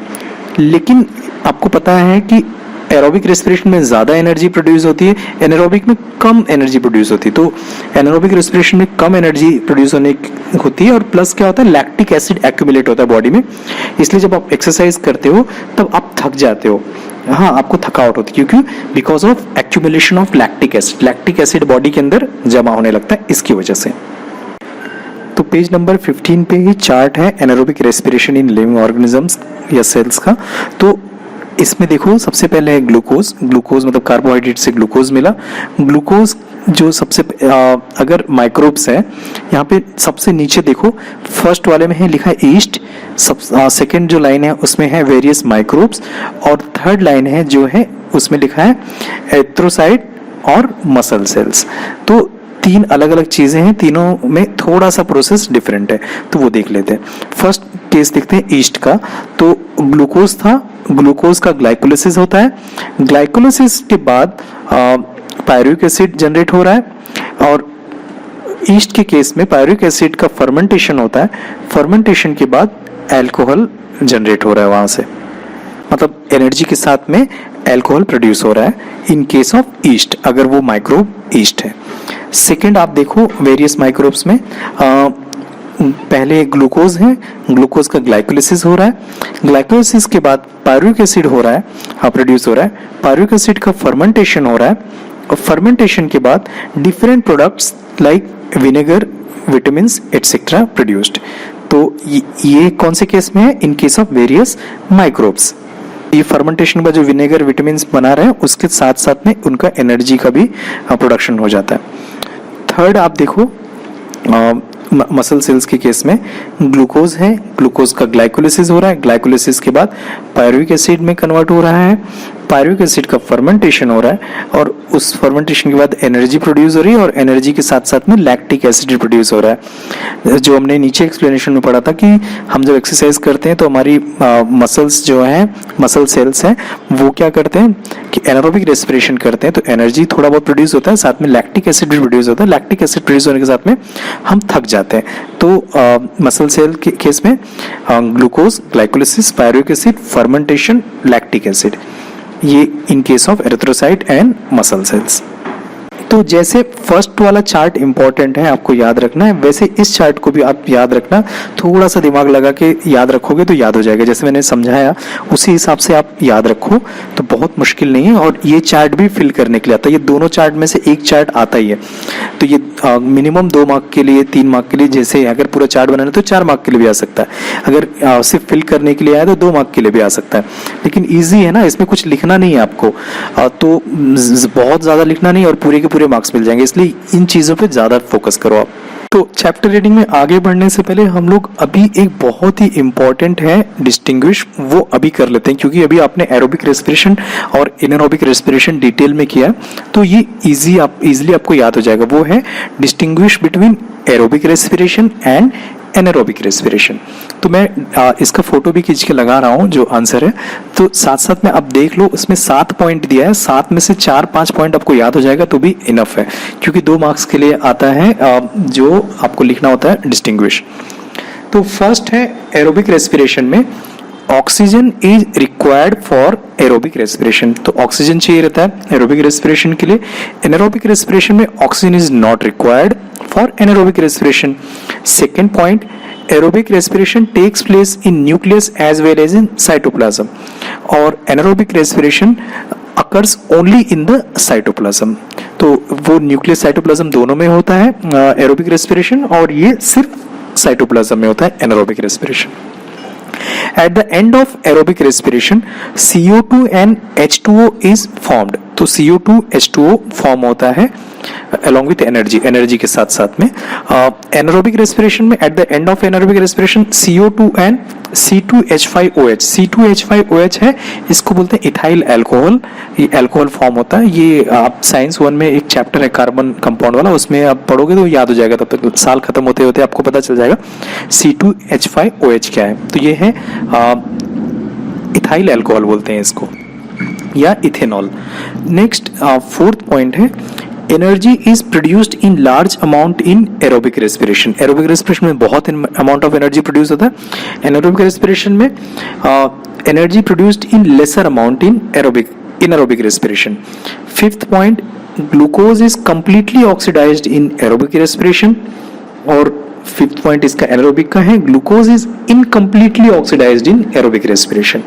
S2: लेकिन आपको पता है कि एरोबिक रेस्पिरेशन में ज़्यादा एनर्जी प्रोड्यूस होती है, एनारोबिक में कम एनर्जी प्रोड्यूस होती है। तो एनारोबिक रेस्पिरेशन में कम एनर्जी प्रोड्यूस होने होती है और प्लस क्या होता है, लैक्टिक एसिड एक्यूमुलेट होता है बॉडी में। इसलिए जब आप एक्सरसाइज करते हो तब आप थक जाते हो, हाँ आपको थकावट होती है, क्योंकि because of accumulation of lactic acid body के अंदर जमा होने लगता है, इसकी वजह से। तो पेज नंबर 15 पे ही चार्ट है anaerobic respiration in living organisms या सेल्स का। तो इसमें देखो, सबसे पहले है ग्लूकोज मतलब कार्बोहाइड्रेट से ग्लूकोज मिला। ग्लूकोज जो सबसे अगर माइक्रोब्स है, यहाँ पे सबसे नीचे देखो, फर्स्ट वाले में है लिखा है ईस्ट, सेकंड जो लाइन है उसमें है वेरियस माइक्रोब्स, और थर्ड लाइन है जो है उसमें लिखा है एरिथ्रोसाइट और मसल सेल्स। तो तीन अलग अलग चीजें हैं, तीनों में थोड़ा सा प्रोसेस डिफरेंट है, तो वो देख लेते हैं। फर्स्ट केस देखते हैं ईस्ट का। तो ग्लूकोज था, ग्लूकोज का ग्लाइकोलिसिस होता है, ग्लाइकोलिसिस के बाद पायरुविक एसिड जनरेट हो रहा है, और ईस्ट के केस में पायरुविक एसिड का फर्मेंटेशन होता है, फर्मेंटेशन के बाद अल्कोहल जनरेट हो रहा है वहां से, मतलब एनर्जी के साथ में अल्कोहल प्रोड्यूस हो रहा है इन केस ऑफ ईस्ट, अगर वो माइक्रोब ईस्ट है। सेकेंड आप देखो वेरियस माइक्रोब्स में, पहले ग्लूकोज है, ग्लूकोज का ग्लाइकोलिसिस हो रहा है, ग्लाइकोलिसिस के बाद पायरुविक एसिड हो रहा है, प्रोड्यूस हो रहा है, पायरुविक एसिड का फर्मेंटेशन हो रहा है, और फर्मेंटेशन के बाद different products like vinegar, vitamins etcetera produced. तो ये कौन से केस में है, इन केस ऑफ वेरियस माइक्रोब्स। ये फर्मेंटेशन का जो विनेगर विटामिन्स बना रहे हैं उसके साथ साथ में उनका एनर्जी का भी प्रोडक्शन हो जाता है। थर्ड आप देखो मसल सेल्स के केस में ग्लूकोज है, ग्लूकोज का ग्लाइकोलिसिस हो रहा है, ग्लाइकोलिसिस के बाद पायरुविक एसिड में कन्वर्ट हो रहा है, पायरुविक एसिड का फर्मेंटेशन हो रहा है और उस फर्मेंटेशन के बाद एनर्जी प्रोड्यूस हो रही है और एनर्जी के साथ साथ में लैक्टिक एसिड प्रोड्यूस हो रहा है। जो हमने नीचे एक्सप्लेनेशन में पढ़ा था कि हम जब एक्सरसाइज करते हैं तो हमारी मसल्स जो हैं, मसल सेल्स हैं, वो क्या करते हैं कि एनारोबिक रेस्पिरेशन करते हैं तो एनर्जी थोड़ा बहुत प्रोड्यूस होता है, साथ में लैक्टिक एसिड भी प्रोड्यूस होता है। लैक्टिक एसिड प्रोड्यूस होने के साथ में हम थक जाते हैं। तो मसल सेल के केस में glucose, glycolysis, pyruvic acid, fermentation, lactic acid, ये in case of erythrocyte and muscle cells. तो जैसे फर्स्ट वाला चार्ट इंपॉर्टेंट है, आपको याद रखना है, वैसे इस चार्ट को भी आप याद रखना। थोड़ा सा दिमाग लगा के याद रखोगे तो याद हो जाएगा। जैसे मैंने समझाया उसी हिसाब से आप याद रखो तो बहुत मुश्किल नहीं है। और ये चार्ट भी फिल करने के लिए आता है, ये दोनों चार्ट में से एक चार्ट आता ही है। तो ये मिनिमम 2 मार्क के लिए, 3 मार्क के लिए, जैसे अगर पूरा चार्ट बनाना तो 4 मार्क के लिए भी आ सकता है। अगर सिर्फ फिल करने के लिए आया तो 2 मार्क के लिए भी आ सकता है। लेकिन ईजी है ना, इसमें कुछ लिखना नहीं है आपको, तो बहुत ज्यादा लिखना नहीं और पूरे के पूरे मार्क्स मिल जाएंगे, इसलिए इन चीजों पे ज्यादा फोकस करो आप। तो चैप्टर रीडिंग में आगे बढ़ने से पहले हम लोग अभी एक बहुत ही इंपॉर्टेंट है डिस्टिंग्विश, वो अभी कर लेते हैं, क्योंकि अभी आपने एरोबिक रेस्पिरेशन और इनएरोबिक रेस्पिरेशन डिटेल में किया तो ये इजीली आपको याद हो जाएगा। वो है distinguish between aerobic respiration and anaerobic respiration. तो मैं इसका फोटो भी खींच के लगा रहा हूँ जो आंसर है, तो साथ साथ में आप देख लो। उसमें 7 पॉइंट दिया है, 7 में से 4-5 पॉइंट आपको याद हो जाएगा तो भी इनफ है, क्योंकि 2 मार्क्स के लिए आता है जो आपको लिखना होता है डिस्टिंग्विश। तो फर्स्ट है एरोबिक रेस्पिरेशन में oxygen is required for aerobic respiration. तो ऑक्सीजन चाहिए रहता है एरोबिक रेस्पिरेशन के लिए। एनारोबिक रेस्पिरेशन में oxygen is not required for anaerobic respiration. Second point, aerobic respiration takes place in nucleus as well as in cytoplasm, और anaerobic respiration occurs only in the cytoplasm. तो वो nucleus cytoplasm दोनों में होता है aerobic respiration, और ये सिर्फ साइटोप्लाज्म में होता है anaerobic respiration. At the end of aerobic respiration, CO2 and H2O is formed. तो CO2 H2O फॉर्म होता है along with energy के साथ साथ में। anaerobic respiration में at the end of anaerobic respiration CO2 and C2H5OH, C2H5OH है, इसको बोलते हैं इथाइल अल्कोहल। ये अल्कोहल फॉर्म होता है। ये आप साइंस 1 में एक चैप्टर है कार्बन कंपाउंड वाला, उसमें आप पढ़ोगे तो याद हो जाएगा, तब तक साल खत्म होते होते आपको पता चल जाएगा C2H5OH क्या है। तो ये है इथाइल अल्कोहल बोलते हैं इसको, या इथेनॉल। नेक्स्ट फोर्थ पॉइंट है energy is produced in large amount in aerobic respiration. Aerobic respiration में बहुत अमाउंट ऑफ एनर्जी प्रोड्यूस होता है। एनारोबिक रेस्पिरेशन में energy produced in lesser amount in aerobic respiration. Fifth point, glucose is completely oxidised in aerobic respiration, और fifth point इसका anaerobic का है, glucose is incompletely oxidised in aerobic respiration.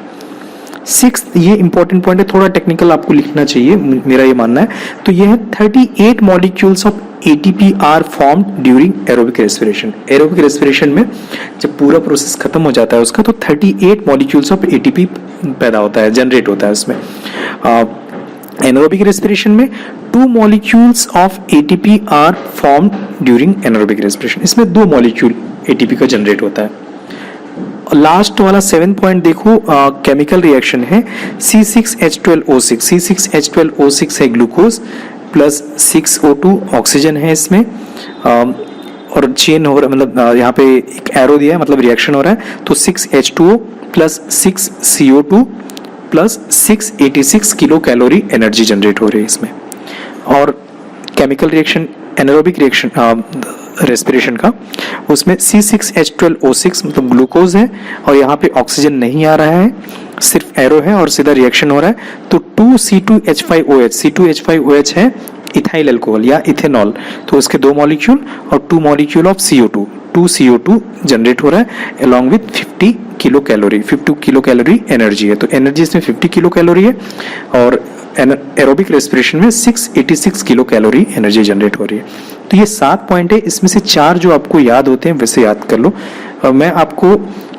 S2: Six, ये important point है, थोड़ा technical आपको लिखना चाहिए, मेरा ये मानना है। तो ये है 38 molecules of ATP are formed during aerobic respiration. Aerobic respiration में जब पूरा प्रोसेस खत्म हो जाता है उसका, तो 38 मॉलिक्यूल्स ऑफ ATP पैदा होता है, जनरेट होता है उसमें। एनारोबिक रेस्पिरेशन में 2 molecules of ATP are formed during anaerobic respiration. इसमें 2 मॉलिक्यूल ATP का जनरेट होता है। लास्ट वाला 7 पॉइंट देखो, केमिकल रिएक्शन है C6H12O6। C6H12O6 है ग्लूकोज प्लस 6O2 ऑक्सीजन है इसमें, और चेन हो रहा है, मतलब यहाँ पे एक एरो दिया है, मतलब रिएक्शन हो रहा है। तो 6H2O plus 6CO2 plus 686 kilo calorie energy generate हो रही है इसमें। और chemical reaction anaerobic reaction respiration का, उसमें C6H12O6 मतलब ग्लूकोज है, और यहाँ पे ऑक्सीजन नहीं आ रहा है, सिर्फ एरो है और सीधा रिएक्शन हो रहा है। तो 2C2H5OH, C2H5OH है इथाइल अल्कोहल या इथेनॉल। तो उसके 2 मॉलिक्यूल और 2 molecule of CO2, 2CO2 generate हो रहा है along with 50 kilo calorie, 50 kilo calorie energy है। तो एनर्जी इसमें 50 किलो कैलोरी है, और एरोबिक रेस्पिरेशन में 686 किलो कैलोरी एनर्जी जनरेट हो रही है। तो ये 7 पॉइंट है, इसमें से 4 जो आपको याद होते हैं वैसे याद कर लो। मैं आपको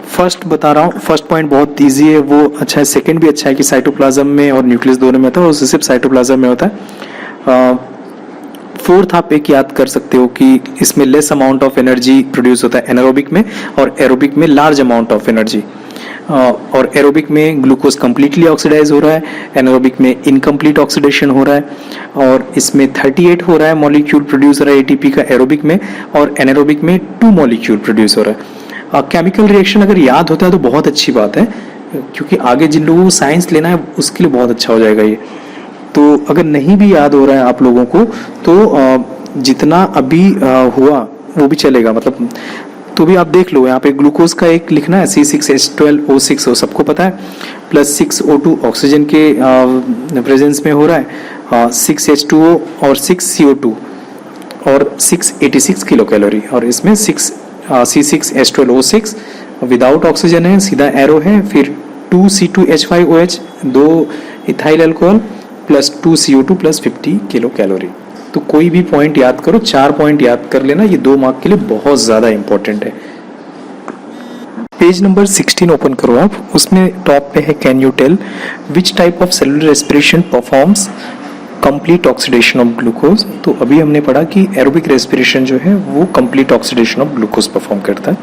S2: फर्स्ट बता रहा हूँ, फर्स्ट पॉइंट बहुत इजी है, वो अच्छा है। सेकंड भी अच्छा है कि साइटोप्लाज्म में और न्यूक्लियस दोनों में होता है, और सिर्फ साइटोप्लाज्म में होता है। फोर्थ आप एक याद कर सकते हो कि इसमें less amount of energy produce होता है एनारोबिक में, और एरोबिक में लार्ज अमाउंट ऑफ एनर्जी। और एरोबिक में ग्लूकोज कम्प्लीटली ऑक्सीडाइज हो रहा है, एनारोबिक में इनकम्प्लीट ऑक्सीडेशन हो रहा है, और इसमें 38 हो रहा है मॉलिक्यूल प्रोड्यूस हो रहा है एटीपी का एरोबिक में, और एनारोबिक में 2 मॉलिक्यूल प्रोड्यूस हो रहा है। केमिकल रिएक्शन अगर याद होता है तो बहुत अच्छी बात है, क्योंकि आगे जिन लोगों को साइंस लेना है उसके लिए बहुत अच्छा हो जाएगा ये। तो अगर नहीं भी याद हो रहा है आप लोगों को तो जितना अभी हुआ वो भी चलेगा, मतलब तो भी आप देख लो। यहाँ पे ग्लूकोज का एक लिखना है C6H12O6 हो, सबको पता है, प्लस 6O2 ऑक्सीजन के प्रेजेंस में हो रहा है, 6H2O और 6CO2 और 686 किलो कैलोरी, और इसमें C6H12O6 विदाउट ऑक्सीजन है, सीधा एरो है, फिर 2C2H5OH 2 ethyl alcohol plus 2CO2 plus 50 kilo calorie. तो कोई भी पॉइंट याद करो, 4 पॉइंट याद कर लेना, ये 2 मार्क के लिए बहुत ज्यादा इंपॉर्टेंट है। पेज नंबर 16 ओपन करो आप, उसमें टॉप पे है can you tell which type of cellular respiration performs complete oxidation of glucose. तो अभी हमने पढ़ा कि एरोबिक रेस्पिरेशन जो है वो complete oxidation of glucose perform करता है।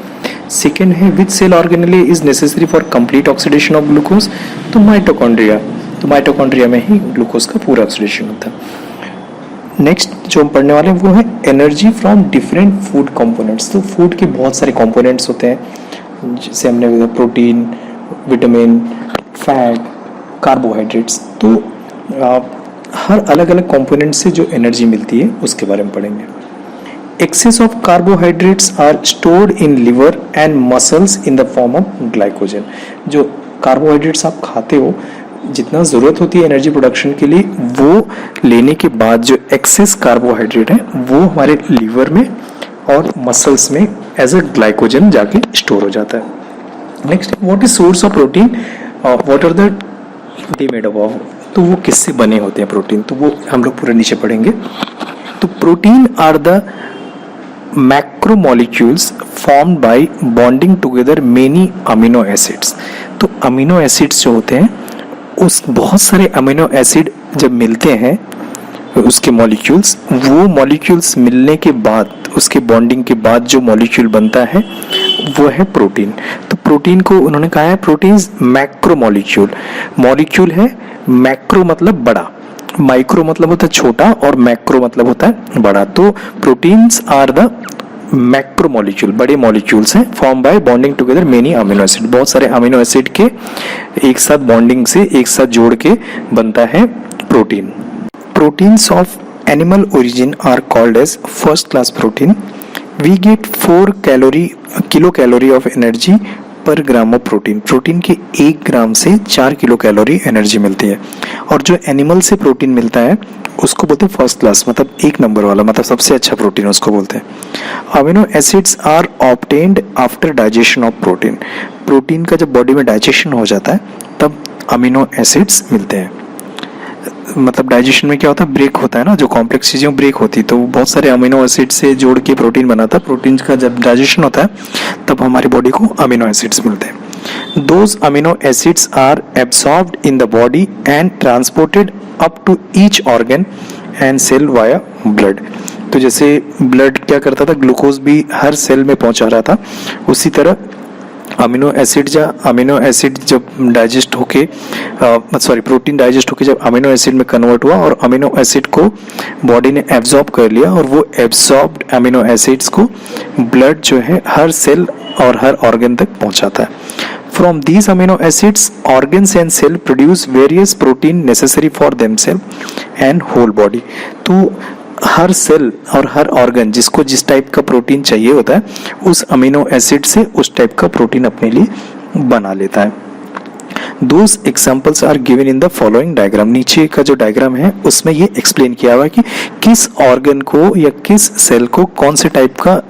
S2: सेकेंड है which cell organelle is necessary for complete oxidation of glucose, तो माइटोकॉन्ड्रिया, तो माइटोकॉन्ड्रिया में ही ग्लूकोज का पूरा ऑक्सीडेशन होता है। नेक्स्ट जो हम पढ़ने वाले हैं वो है energy from different food components. तो फूड के बहुत सारे कंपोनेंट्स होते हैं, जैसे हमने बताया प्रोटीन, विटामिन, फैट, कार्बोहाइड्रेट्स। तो हर अलग अलग कंपोनेंट से जो एनर्जी मिलती है उसके बारे में पढ़ेंगे। Excess of carbohydrates are stored in liver and muscles in the form of glycogen. जो कार्बोहाइड्रेट्स आप खाते हो, जितना ज़रूरत होती है एनर्जी प्रोडक्शन के लिए, वो लेने के बाद जो एक्सेस कार्बोहाइड्रेट है वो हमारे लीवर में और मसल्स में एज अ ग्लाइकोजन जाके स्टोर हो जाता है। Next, what is source of protein, what are the they made up of, तो वो किससे बने होते हैं प्रोटीन, तो वो हम लोग पूरे नीचे पढ़ेंगे। तो protein are the macromolecules formed by bonding together many amino acids. तो अमीनो एसिड्स जो होते हैं, उस बहुत सारे अमीनो एसिड जब मिलते हैं उसके मॉलिक्यूल्स, वो मॉलिक्यूल्स मिलने के बाद, उसके बॉन्डिंग के बाद जो मॉलिक्यूल बनता है वो है प्रोटीन। तो प्रोटीन को उन्होंने कहा है प्रोटीन्स मैक्रो मॉलिक्यूल। मॉलिक्यूल है, मैक्रो मतलब बड़ा, माइक्रो मतलब होता है छोटा, और मैक्रो मतलब होता है बड़ा। तो proteins are the macro molecule, बड़े मॉलिक्यूल्स हैं, form by bonding together many amino acid. बहुत सारे अमीनो एसिड के एक साथ बॉन्डिंग से, एक साथ जोड़ के बनता है protein. Proteins of animal origin are called as first class protein. We get 4 kilo calorie of energy per gram of protein. Protein के 1 ग्राम से 4 किलो कैलोरी एनर्जी मिलती है। और जो एनिमल से प्रोटीन मिलता है उसको बोलते हैं फर्स्ट क्लास, मतलब 1 नंबर वाला, मतलब सबसे अच्छा प्रोटीन उसको बोलते हैं। Amino acids are obtained after digestion of protein. Protein का जब बॉडी में डाइजेशन हो जाता है तब अमीनो एसिड्स मिलते हैं। मतलब डाइजेशन में क्या होता है, ब्रेक होता है ना, जो कॉम्प्लेक्स चीज़ें ब्रेक होती है, तो बहुत सारे अमीनो एसिड से जोड़ के प्रोटीन बनाता है। प्रोटीन का जब डाइजेशन होता है तब हमारी बॉडी को अमीनो एसिड्स मिलते हैं। Those amino acids are absorbed in the body and transported up to each organ and cell via blood. तो जैसे ब्लड क्या करता था, ग्लूकोज भी हर सेल में पहुंचा रहा था, उसी तरह अमीनो एसिड जब डाइजेस्ट होके प्रोटीन डाइजेस्ट होके जब अमीनो एसिड में कन्वर्ट हुआ और अमीनो एसिड को बॉडी ने एब्जॉर्ब कर लिया, और वो एब्जॉर्ब्ड अमीनो एसिड्स को ब्लड जो है हर सेल और हर ऑर्गन तक पहुंचाता है। From these amino acids organs and cell produce various protein necessary for themselves and whole body. तो हर सेल और हर ऑर्गन जिसको जिस टाइप का प्रोटीन चाहिए होता है, उस अमीनो एसिड से उस टाइप का प्रोटीन अपने लिए बना लेता है। Those examples are given in the following diagram। नीचे का जो डायग्राम है उसमें ये एक्सप्लेन किया हुआ है कि किस ऑर्गन को या किस सेल को कौन से टाइप का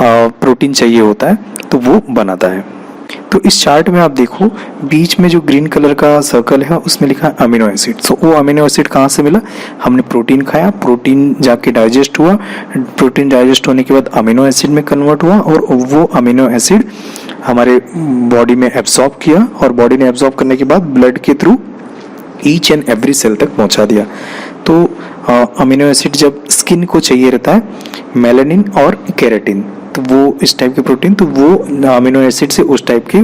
S2: प्रोटीन चाहिए होता है, तो वो बनाता है। तो इस चार्ट में आप देखो, बीच में जो ग्रीन कलर का सर्कल है उसमें लिखा है अमीनो एसिड। तो वो अमीनो एसिड कहाँ से मिला, हमने प्रोटीन खाया, प्रोटीन जाके डाइजेस्ट हुआ, प्रोटीन डाइजेस्ट होने के बाद अमीनो एसिड में कन्वर्ट हुआ, और वो अमीनो एसिड हमारे बॉडी में एब्सॉर्ब किया, और बॉडी ने एब्सॉर्ब करने के बाद ब्लड के through each and every cell तक पहुंचा दिया। तो अमीनो एसिड जब स्किन को चाहिए रहता है, मेलानिन और केराटिन, तो वो इस टाइप के प्रोटीन, तो वो अमीनो एसिड से उस टाइप के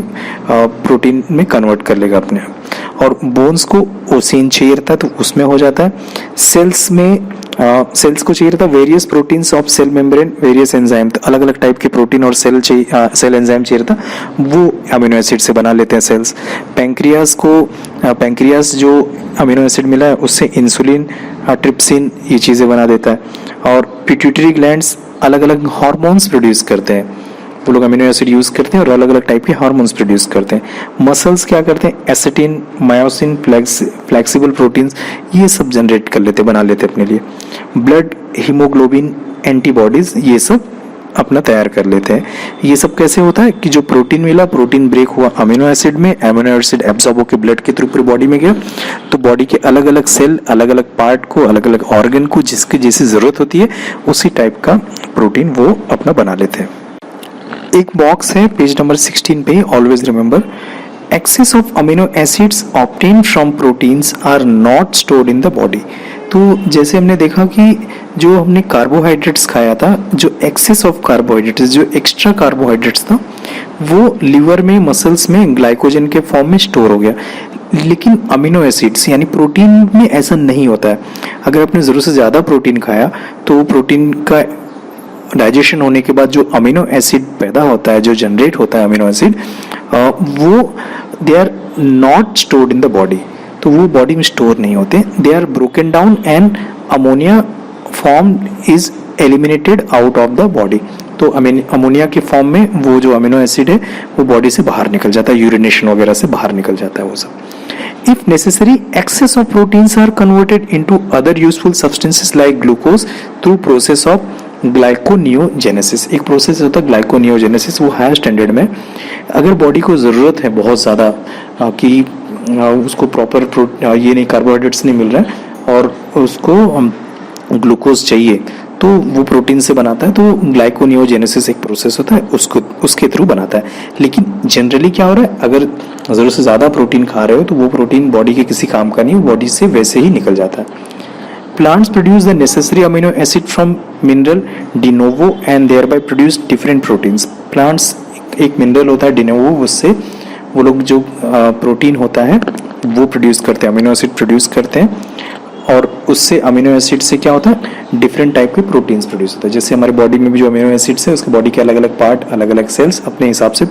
S2: प्रोटीन में कन्वर्ट कर लेगा अपने आप। और बोन्स को ओसिन चाहिए रहता है तो उसमें हो जाता है। सेल्स में सेल्स को चाहिए रहता है various proteins of cell membrane, various enzyme, तो अलग अलग टाइप के प्रोटीन और सेल एंजाइम चाहिए रहता, वो अमीनो एसिड से बना लेते हैं सेल्स। पैंक्रियास जो अमीनो एसिड मिला है उससे इंसुलिन, ट्रिप्सिन, ये चीज़ें बना देता है। और पिट्यूटरी ग्लैंड्स अलग अलग हार्मोन्स प्रोड्यूस करते हैं, वो लोग अमीनो एसिड यूज करते हैं और अलग अलग टाइप के हार्मोन्स प्रोड्यूस करते हैं। मसल्स क्या करते हैं, एसिटिन, मायोसिन, फ्लेक्सिबल प्रोटीन्स, ये सब जनरेट कर लेते, बना लेते अपने लिए। ब्लड, हीमोग्लोबिन, एंटीबॉडीज, ये सब अपना तैयार कर लेते हैं। ये सब कैसे होता है कि जो प्रोटीन मिला, प्रोटीन ब्रेक हुआ अमीनो एसिड में, अमीनो एसिड एब्जॉर्ब होकर ब्लड के थ्रू पूरी बॉडी में गया, तो बॉडी के अलग अलग सेल, अलग अलग पार्ट को, अलग अलग ऑर्गन को जिसकी जैसी जरूरत होती है उसी टाइप का प्रोटीन वो अपना बना लेते हैं। एक बॉक्स है पेज नंबर 16 पे, always remember excess of amino acids obtained from proteins are not stored in the body. तो जैसे हमने देखा कि जो हमने कार्बोहाइड्रेट्स खाया था, जो एक्सेस ऑफ कार्बोहाइड्रेट्स, जो एक्स्ट्रा कार्बोहाइड्रेट्स था, वो लीवर में, मसल्स में ग्लाइकोजन के फॉर्म में स्टोर हो गया। लेकिन अमीनो एसिड्स यानी प्रोटीन में ऐसा नहीं होता है। अगर आपने ज़रूरत से ज़्यादा प्रोटीन खाया तो प्रोटीन का डाइजेशन होने के बाद जो अमीनो एसिड पैदा होता है, जो जनरेट होता है अमीनो एसिड, वो they are not stored in the body, तो वो बॉडी में स्टोर नहीं होते। They are broken down and ammonia form is eliminated out of the body. तो अमोनिया के फॉर्म में वो जो अमीनो एसिड है वो बॉडी से बाहर निकल जाता है, यूरिनेशन वगैरह से बाहर निकल जाता है वो सब। If necessary, excess of proteins are converted into other useful substances like glucose through process of gluconeogenesis. एक प्रोसेस होता है ग्लाइकोनियोजेनेसिस, वो हायर स्टैंडर्ड में अगर बॉडी को ज़रूरत है बहुत ज़्यादा कि उसको प्रॉपर ये नहीं, कार्बोहाइड्रेट्स नहीं मिल रहा है और उसको ग्लूकोज चाहिए, तो वो प्रोटीन से बनाता है। तो ग्लाइकोनियोजेनेसिस एक प्रोसेस होता है, उसके थ्रू बनाता है। लेकिन जनरली क्या हो रहा है, अगर ज़रूरत से ज़्यादा प्रोटीन खा रहे हो तो वो प्रोटीन बॉडी के किसी काम का नहीं, बॉडी से वैसे ही निकल जाता है। Plants produce the necessary amino acid from mineral de novo and thereby produce different proteins. Plants एक मिनरल होता है de novo, उससे वो लोग जो प्रोटीन होता है वो प्रोड्यूस करते हैं, अमीनो एसिड प्रोड्यूस करते हैं और उससे अमीनो एसिड से क्या होता है, डिफरेंट टाइप के प्रोटीन्स प्रोड्यूस होता है। जैसे हमारी बॉडी में भी जो अमीनो एसिड्स है उसके बॉडी के अलग अलग पार्ट, अलग अलग सेल्स अपने हिसाब से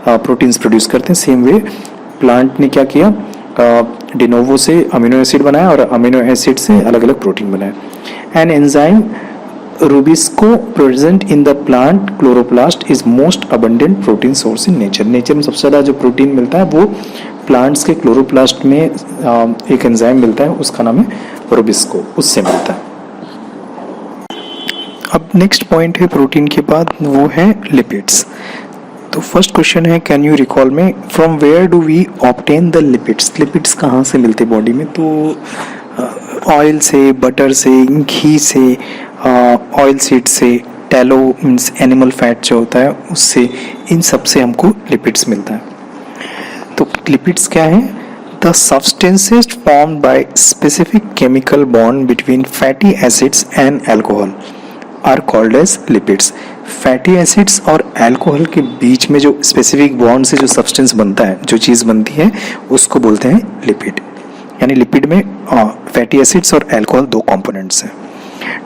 S2: प्रोटीन्स प्रोड्यूस करते हैं। सेम वे प्लांट ने क्या किया, डिनोवो से अमीनो एसिड बनाया और अमीनो एसिड से अलग अलग प्रोटीन बनाया। An enzyme rubisco present in the plant chloroplast is most abundant protein source in nature. Nature में सबसे ज़्यादा जो प्रोटीन मिलता है वो प्लांट्स के क्लोरोप्लास्ट में एक एंजाइम मिलता है, उसका नाम है रूबिस्को, उससे मिलता है। अब नेक्स्ट पॉइंट है प्रोटीन के बाद, वो है लिपिड्स। तो फर्स्ट क्वेश्चन है, कैन यू रिकॉल में from where do we obtain the lipids. Lipids कहाँ से मिलते बॉडी में, तो ऑयल से, बटर से, घी से, ऑयल सीड से, टैलो मीन्स एनिमल फैट जो होता है उससे, इन सब से हमको लिपिड्स मिलता है। तो लिपिड्स क्या है, the substances formed by specific chemical bond between fatty acids and alcohol are called as lipids. Fatty acids और अल्कोहल के बीच में जो स्पेसिफिक बॉन्ड से जो सब्सटेंस बनता है, जो चीज़ बनती है, उसको बोलते हैं लिपिड। यानी लिपिड में फैटी एसिड्स और अल्कोहल दो कंपोनेंट्स हैं।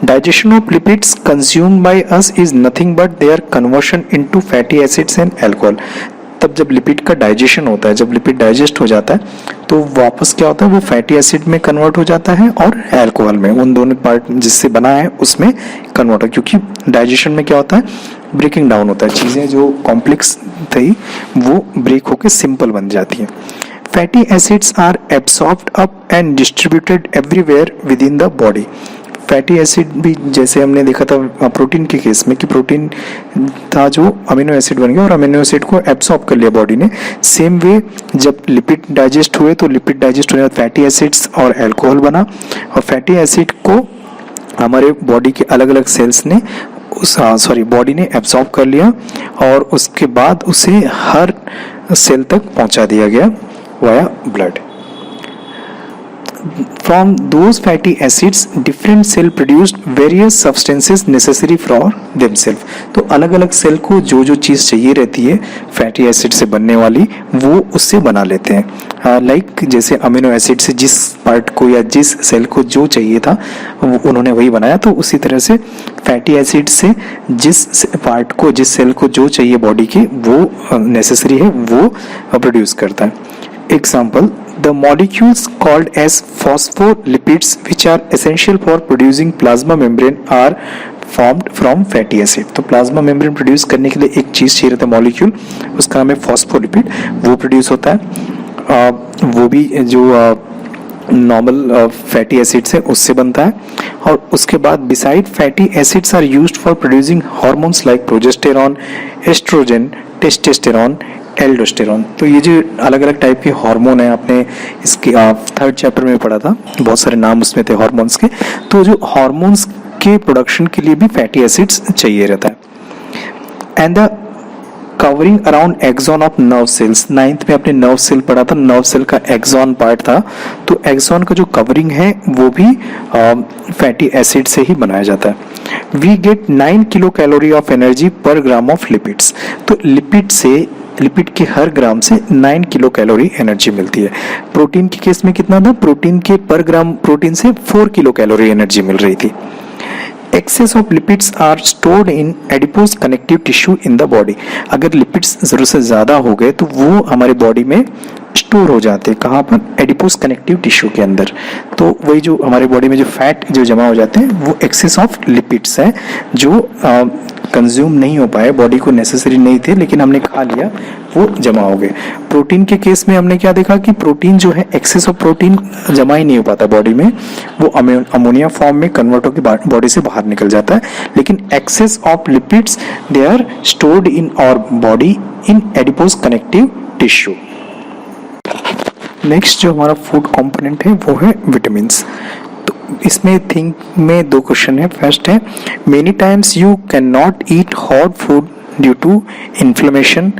S2: Digestion of lipids consumed by us is nothing but their conversion into fatty acids and alcohol. तब जब लिपिड का डाइजेशन होता है, जब लिपिड डाइजेस्ट हो जाता है तो वापस क्या होता है, वो फैटी एसिड में कन्वर्ट हो जाता है और अल्कोहल में, उन दोनों पार्ट जिससे बना है उसमें कन्वर्ट हो। क्योंकि डाइजेशन में क्या होता है, ब्रेकिंग डाउन होता है, चीज़ें जो कॉम्प्लेक्स थी वो ब्रेक होकर सिंपल बन जाती हैं। Fatty acids are absorbed up and distributed everywhere within the body. Fatty acid भी जैसे हमने देखा था प्रोटीन के केस में कि प्रोटीन था जो अमीनो एसिड बन गया और अमीनो एसिड को एब्सॉर्ब कर लिया बॉडी ने। सेम वे जब लिपिड डाइजेस्ट हुए तो लिपिड डाइजेस्ट होने फैटी एसिड्स और अल्कोहल बना और फैटी एसिड को हमारे बॉडी के अलग अलग सेल्स ने बॉडी ने एब्सॉर्ब कर लिया और उसके बाद उसे हर सेल तक पहुंचा दिया गया via blood. from those fatty acids different cell produced various substances necessary for themselves. तो अलग अलग सेल को जो जो चीज़ चाहिए रहती है फैटी एसिड से बनने वाली वो उससे बना लेते हैं. लाइक जैसे अमीनो एसिड से जिस पार्ट को या जिस सेल को जो चाहिए था वो उन्होंने वही बनाया, तो उसी तरह से फैटी एसिड से जिस पार्ट को जिस सेल को जो चाहिए बॉडी की वो नेसेसरी है वो प्रोड्यूस करता है. Example, the molecules called as phospholipids which are essential for producing plasma membrane are formed from fatty acid. तो प्लाज्मा मेम्ब्रेन प्रोड्यूस करने के लिए एक चीज़ चाहिए रहता है मॉलिक्यूल, उसका नाम है फॉस्फोलिपिड, वो प्रोड्यूस होता है. वो भी जो नॉर्मल फैटी एसिड्स है उससे बनता है. और उसके बाद beside fatty acids are used for producing hormones like progesterone, oestrogen, testosterone, aldosterone. तो ये जो अलग अलग टाइप के हार्मोन है आपने इसके 3rd चैप्टर में पढ़ा था, बहुत सारे नाम उसमें थे हार्मोन्स के. तो जो हार्मोन्स के प्रोडक्शन के लिए भी फैटी एसिड्स चाहिए रहता है. And the covering around axon of nerve cells, 9th में आपने नर्व सेल पढ़ा था, नर्व सेल का एक्सॉन पार्ट था. तो एक्सॉन का जो कवरिंग है वो भी फैटी एसिड से ही बनाया जाता है. We get 9 kilo calorie of energy per gram of lipids. तो लिपिड के हर ग्राम से 9 किलो कैलोरी एनर्जी मिलती है. प्रोटीन के केस में कितना था, प्रोटीन के पर ग्राम प्रोटीन से 4 किलो कैलोरी एनर्जी मिल रही थी. Excess of lipids are stored in adipose connective tissue in the body. अगर लिपिड्स जरूरत से ज़्यादा हो गए तो वो हमारे बॉडी में स्टोर हो जाते हैं. कहाँ पर, एडिपोज कनेक्टिव टिश्यू के अंदर. तो वही जो हमारे बॉडी में जो फैट जो जमा हो जाते हैं वो एक्सेस ऑफ लिपिड्स है जो कंज्यूम नहीं हो पाए, बॉडी को नेसेसरी नहीं थे लेकिन हमने खा लिया, वो जमा हो गए. प्रोटीन के केस में हमने क्या देखा कि प्रोटीन जो है एक्सेस ऑफ प्रोटीन जमा ही नहीं हो पाता बॉडी में, वो अमोनिया फॉर्म में कन्वर्ट होकर बॉडी से बाहर निकल जाता है. लेकिन excess of lipids they are stored in our body in adipose connective tissue. Next जो हमारा फूड कंपोनेंट है वो है विटामिन्स. तो इसमें थिंक में 2 क्वेश्चन है. फर्स्ट है, many times you can not eat hot food due to inflammation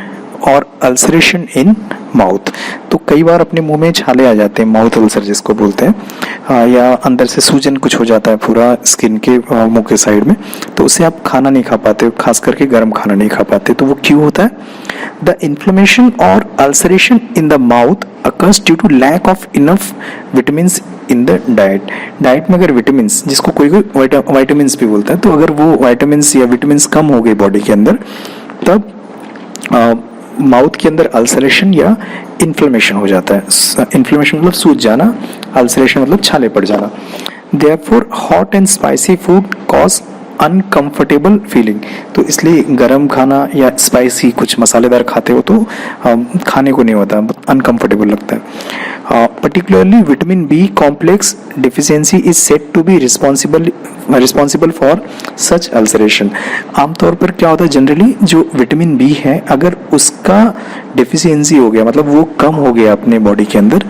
S2: और अल्सरेशन इन माउथ. तो कई बार अपने मुंह में छाले आ जाते हैं, माउथ अल्सर जिसको बोलते हैं, या अंदर से सूजन कुछ हो जाता है पूरा स्किन के मुंह के साइड में, तो उससे आप खाना नहीं खा पाते, खास करके गर्म खाना नहीं खा पाते. तो वो क्यों होता है? द इन्फ्लेमेशन और ulceration in the mouth occurs due to lack of enough vitamins in the diet. Diet में अगर विटामिन्स, जिसको कोई वाइटामिन्स भी बोलता है, तो अगर वो वाइटामिन्स या विटामिन्स कम हो गए बॉडी के अंदर, तब माउथ के अंदर अल्सरेशन या इन्फ्लेमेशन हो जाता है. इन्फ्लेमेशन मतलब सूज जाना, अल्सरेशन मतलब छाले पड़ जाना. Therefore hot and spicy food cause uncomfortable feeling. तो इसलिए गरम खाना या स्पाइसी कुछ मसालेदार खाते हो तो खाने को नहीं होता, अनकंफर्टेबल लगता है. Particularly vitamin B complex deficiency is said to be responsible for such ulceration. आमतौर पर क्या होता है, जनरली जो विटामिन बी है अगर उसका डिफिशियंसी हो गया, मतलब वो कम हो गया अपने बॉडी के अंदर,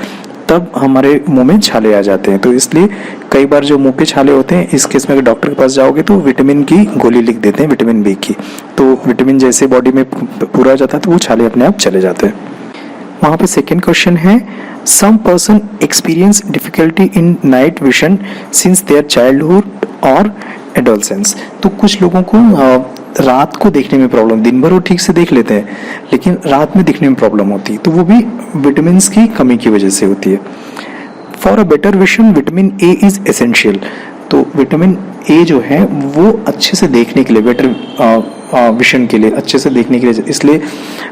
S2: तब हमारे मुंह में छाले आ जाते हैं. तो इसलिए कई बार जो मुंह के छाले होते हैं, इस केस में अगर डॉक्टर के पास जाओगे तो विटामिन की गोली लिख देते हैं, विटामिन बी की. तो विटामिन जैसे बॉडी में पूरा हो जाता है तो वो छाले अपने आप चले जाते हैं. वहाँ पे सेकेंड क्वेश्चन है, some person experience difficulty in night vision since their childhood और एडोलसेंस. तो कुछ लोगों को रात को देखने में प्रॉब्लम, दिन भर वो ठीक से देख लेते हैं लेकिन रात में दिखने में प्रॉब्लम होती है, तो वो भी विटामिन्स की कमी की वजह से होती है. For a better vision vitamin A is essential. तो विटामिन ए जो है वो अच्छे से देखने के लिए, बेटर विजन के लिए, अच्छे से देखने के लिए, इसलिए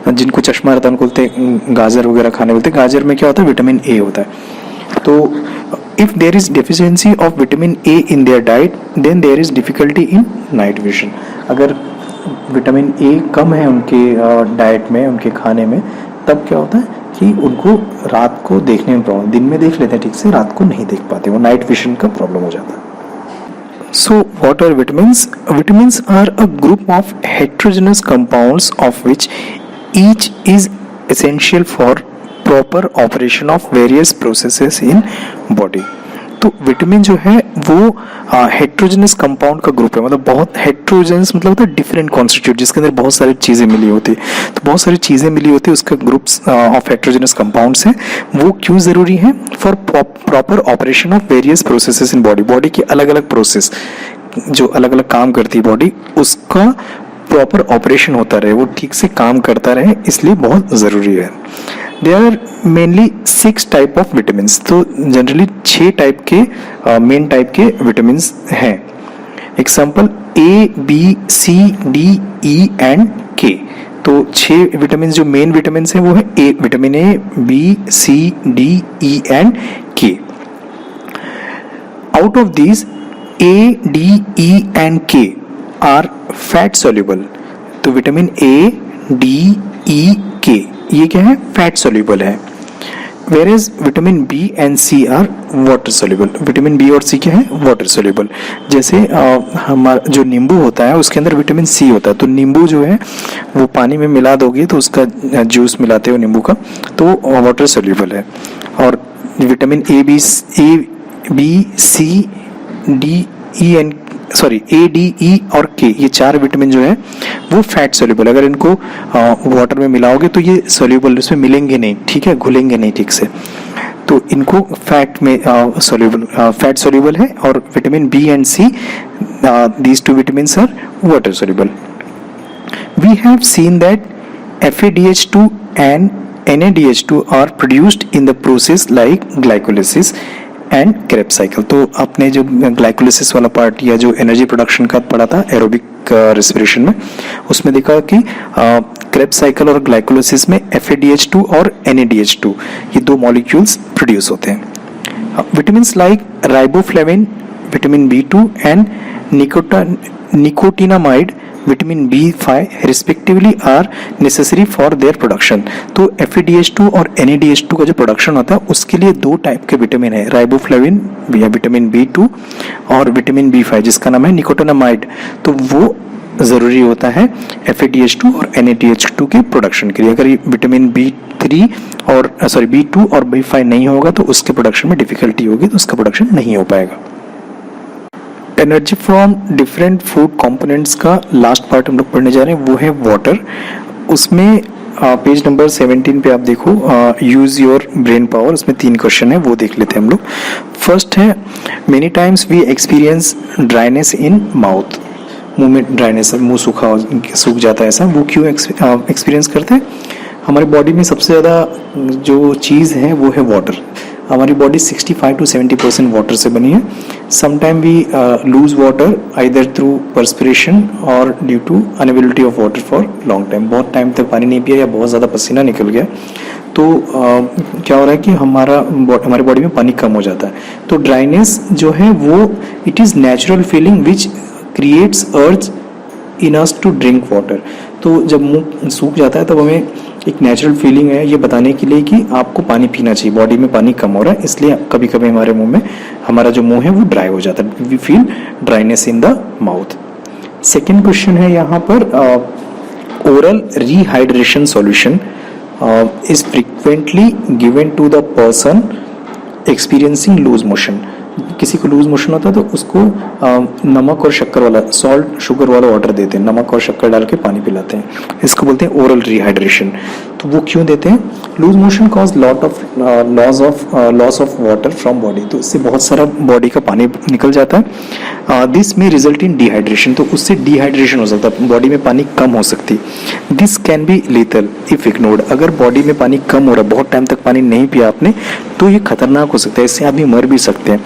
S2: जिनको चश्मा रहता है उनको बोलते हैं गाजर वगैरह खाने बोलते हैं. गाजर में क्या होता है, विटामिन ए होता है. तो if there is deficiency of vitamin A in their diet then there is difficulty in night vision. अगर विटामिन ए कम है उनके डाइट में, उनके खाने में, तब क्या होता है कि उनको रात को देखने में प्रॉब्लम, दिन में देख लेते हैं ठीक से, रात को नहीं देख पाते, वो नाइट विजन का प्रॉब्लम हो जाता है. So what are vitamins? Vitamins are a group of heterogeneous compounds of which each is essential for proper operation of various processes in body. तो विटामिन जो है वो हेट्रोजेनस कंपाउंड का ग्रुप है, मतलब बहुत हेट्रोजेनस मतलब होता है डिफरेंट कॉन्स्टिट्यूट, जिसके अंदर बहुत सारी चीज़ें मिली होती है। तो बहुत सारी चीज़ें मिली होती है, उसका ग्रुप्स ऑफ हेट्रोजेनस कंपाउंड्स हैं। वो क्यों ज़रूरी है? For proper operation of various processes in body. Body की अलग अलग प्रोसेस जो अलग अलग काम करती है बॉडी, उसका प्रॉपर ऑपरेशन होता रहे, वो ठीक से काम करता रहे, इसलिए बहुत ज़रूरी है। There are mainly 6 type of vitamin. तो जनरली 6 टाइप के मेन टाइप के विटामिन हैं। Example A, B, C, D, E and K. तो 6 विटामिन जो मेन विटामिन हैं वो है A vitamin, A, B, C, D, E and K. Out of these A, D, E and K are fat soluble। तो vitamin A, D, E, K ये क्या है? Fat soluble है। Whereas vitamin B and C are water soluble. Vitamin B और C क्या है? Water soluble. जैसे हमारा जो नींबू होता है उसके अंदर विटामिन C होता है, तो नींबू जो है वो पानी में मिला दोगे तो उसका जूस मिलाते हो नींबू का, तो वाटर सोल्यूबल है। और vitamin A, B, C, D, E and A, D, E और के, ये 4 विटामिन जो है वो फैट सोल्यूबल। अगर इनको वाटर में मिलाओगे तो ये सोल्यूबल उसमें मिलेंगे नहीं, ठीक है, घुलेंगे नहीं ठीक से, तो इनको फैट में फैट सोल्यूबल है। और vitamin B and C, these 2 vitamin are water soluble. We have seen that FADH2 and NADH2 are produced in the process like glycolysis and Krebs cycle. तो आपने जो ग्लाइकोलिसिस वाला पार्ट या जो energy production का पढ़ा था एरोबिक रेस्पिरेशन में, उसमें देखा कि क्रेब्स साइकिल और ग्लाइकोलिसिस में FADH2 और NADH2 ये 2 मॉलिक्यूल्स प्रोड्यूस होते हैं। Vitamin like riboflavin, vitamin B2 and nicotinamide, vitamin B5 respectively are necessary for their production. तो FADH2 और NADH2 का जो प्रोडक्शन होता है उसके लिए 2 टाइप के विटामिन है, राइबोफ्लेविन या विटामिन B2 और विटामिन B5 जिसका नाम है निकोटिनामाइड। तो वो ज़रूरी होता है FADH2 और NADH2 के प्रोडक्शन के लिए। अगर ये विटामिन B2 और B5 नहीं होगा तो उसके प्रोडक्शन में डिफिकल्टी होगी, तो उसका प्रोडक्शन नहीं हो पाएगा। Energy from different food components का लास्ट पार्ट हम लोग पढ़ने जा रहे हैं, वो है वाटर। उसमें पेज नंबर 17 पे आप देखो, यूज योर ब्रेन पावर, उसमें 3 क्वेश्चन है, वो देख लेते हैं हम लोग। फर्स्ट है, many times we experience dryness in mouth. मुंह में ड्राइनेस, मुंह सूख जाता है, ऐसा वो क्यों एक्सपीरियंस करते हैं? हमारी बॉडी में सबसे ज़्यादा जो चीज़ है वो है वाटर। हमारी बॉडी 65 to 70% वाटर से बनी है। Sometime we lose water either through perspiration और due to inability of water for long time. बहुत टाइम तक पानी नहीं पिया या बहुत ज़्यादा पसीना निकल गया तो क्या हो रहा है कि हमारी बॉडी में पानी कम हो जाता है। तो ड्राइनेस जो है वो it is natural feeling which creates अर्ज इन अस टू ड्रिंक वाटर। तो जब मुंह सूख जाता है तब हमें एक नेचुरल फीलिंग है ये बताने के लिए कि आपको पानी पीना चाहिए, बॉडी में पानी कम हो रहा है, इसलिए कभी कभी हमारे मुंह में हमारा जो मुंह है वो ड्राई हो जाता है, we feel dryness in the mouth. Second question है यहाँ पर, oral rehydration solution is frequently given to the person experiencing loose motion. किसी को लूज मोशन होता है तो उसको नमक और शक्कर वाला, सॉल्ट शुगर वाला वाटर देते हैं, नमक और शक्कर डाल के पानी पिलाते हैं, इसको बोलते हैं ओरल रिहाइड्रेशन। तो वो क्यों देते हैं? Loose motion cause loss of water from body, तो इससे बहुत सारा बॉडी का पानी निकल जाता है। दिस में रिजल्ट इन डिहाइड्रेशन, तो उससे डिहाइड्रेशन हो सकता है, बॉडी में पानी कम हो सकती। This can be lethal if ignored. अगर बॉडी में पानी कम हो रहा है, बहुत टाइम तक पानी नहीं पिया आपने, तो ये खतरनाक हो सकता है, इससे आदमी मर भी सकते हैं।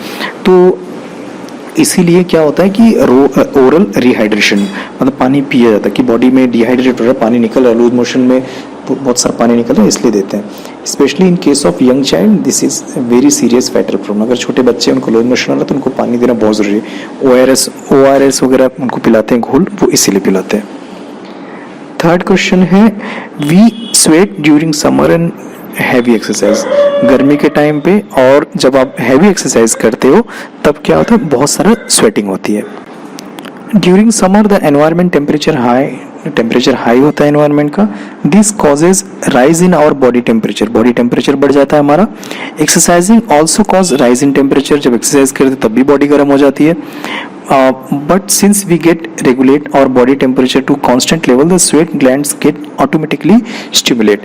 S2: तो इसीलिए क्या होता है कि ओरल रिहाइड्रेशन मतलब पानी पिया जाता है कि बॉडी में डिहाइड्रेट हो रहा है, पानी निकल रहा है, लूज मोशन में बहुत सारा पानी निकल रहा है, इसलिए देते हैं। Specially in case of young child this is very serious fatal problem. अगर छोटे बच्चे उनको लूज मोशन हो रहा है तो उनको पानी देना बहुत ज़रूरी है। ORS वगैरह उनको पिलाते हैं घोल, वो इसीलिए पिलाते हैं। थर्ड क्वेश्चन है, we sweat during summer and heavy exercise. गर्मी के टाइम पे और जब आप हैवी एक्सरसाइज करते हो तब क्या होता है, बहुत सारा स्वेटिंग होती है। During summer the environment temperature high होता है एनवायरमेंट का, this causes rise in our body temperature, body temperature बढ़ जाता है हमारा। Exercising also cause rise in temperature, जब एक्सरसाइज करते तब भी बॉडी गर्म हो जाती है। But since we get regulate our body temperature to constant level, the sweat glands get automatically stimulate.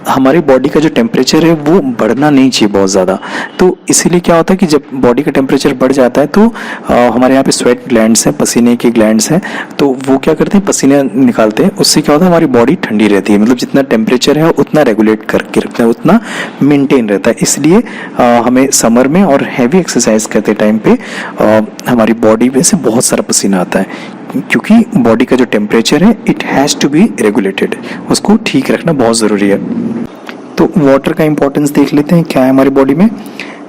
S2: हमारी बॉडी का जो टेम्परेचर है वो बढ़ना नहीं चाहिए बहुत ज़्यादा, तो इसीलिए क्या होता है कि जब बॉडी का टेम्परेचर बढ़ जाता है तो हमारे यहाँ पे स्वेट ग्लैंड्स हैं, पसीने के ग्लैंड्स हैं, तो वो क्या करते हैं, पसीने निकालते हैं। उससे क्या होता है, हमारी बॉडी ठंडी रहती है, मतलब जितना टेम्परेचर है उतना रेगुलेट करके रखता है, उतना मेंटेन रहता है। इसलिए हमें समर में और हैवी एक्सरसाइज करते टाइम पे हमारी बॉडी में से बहुत सारा पसीना आता है, क्योंकि बॉडी का जो टेम्परेचर है it has to be regulated, उसको ठीक रखना बहुत ज़रूरी है। तो वाटर का इंपॉर्टेंस देख लेते हैं क्या है हमारी बॉडी में।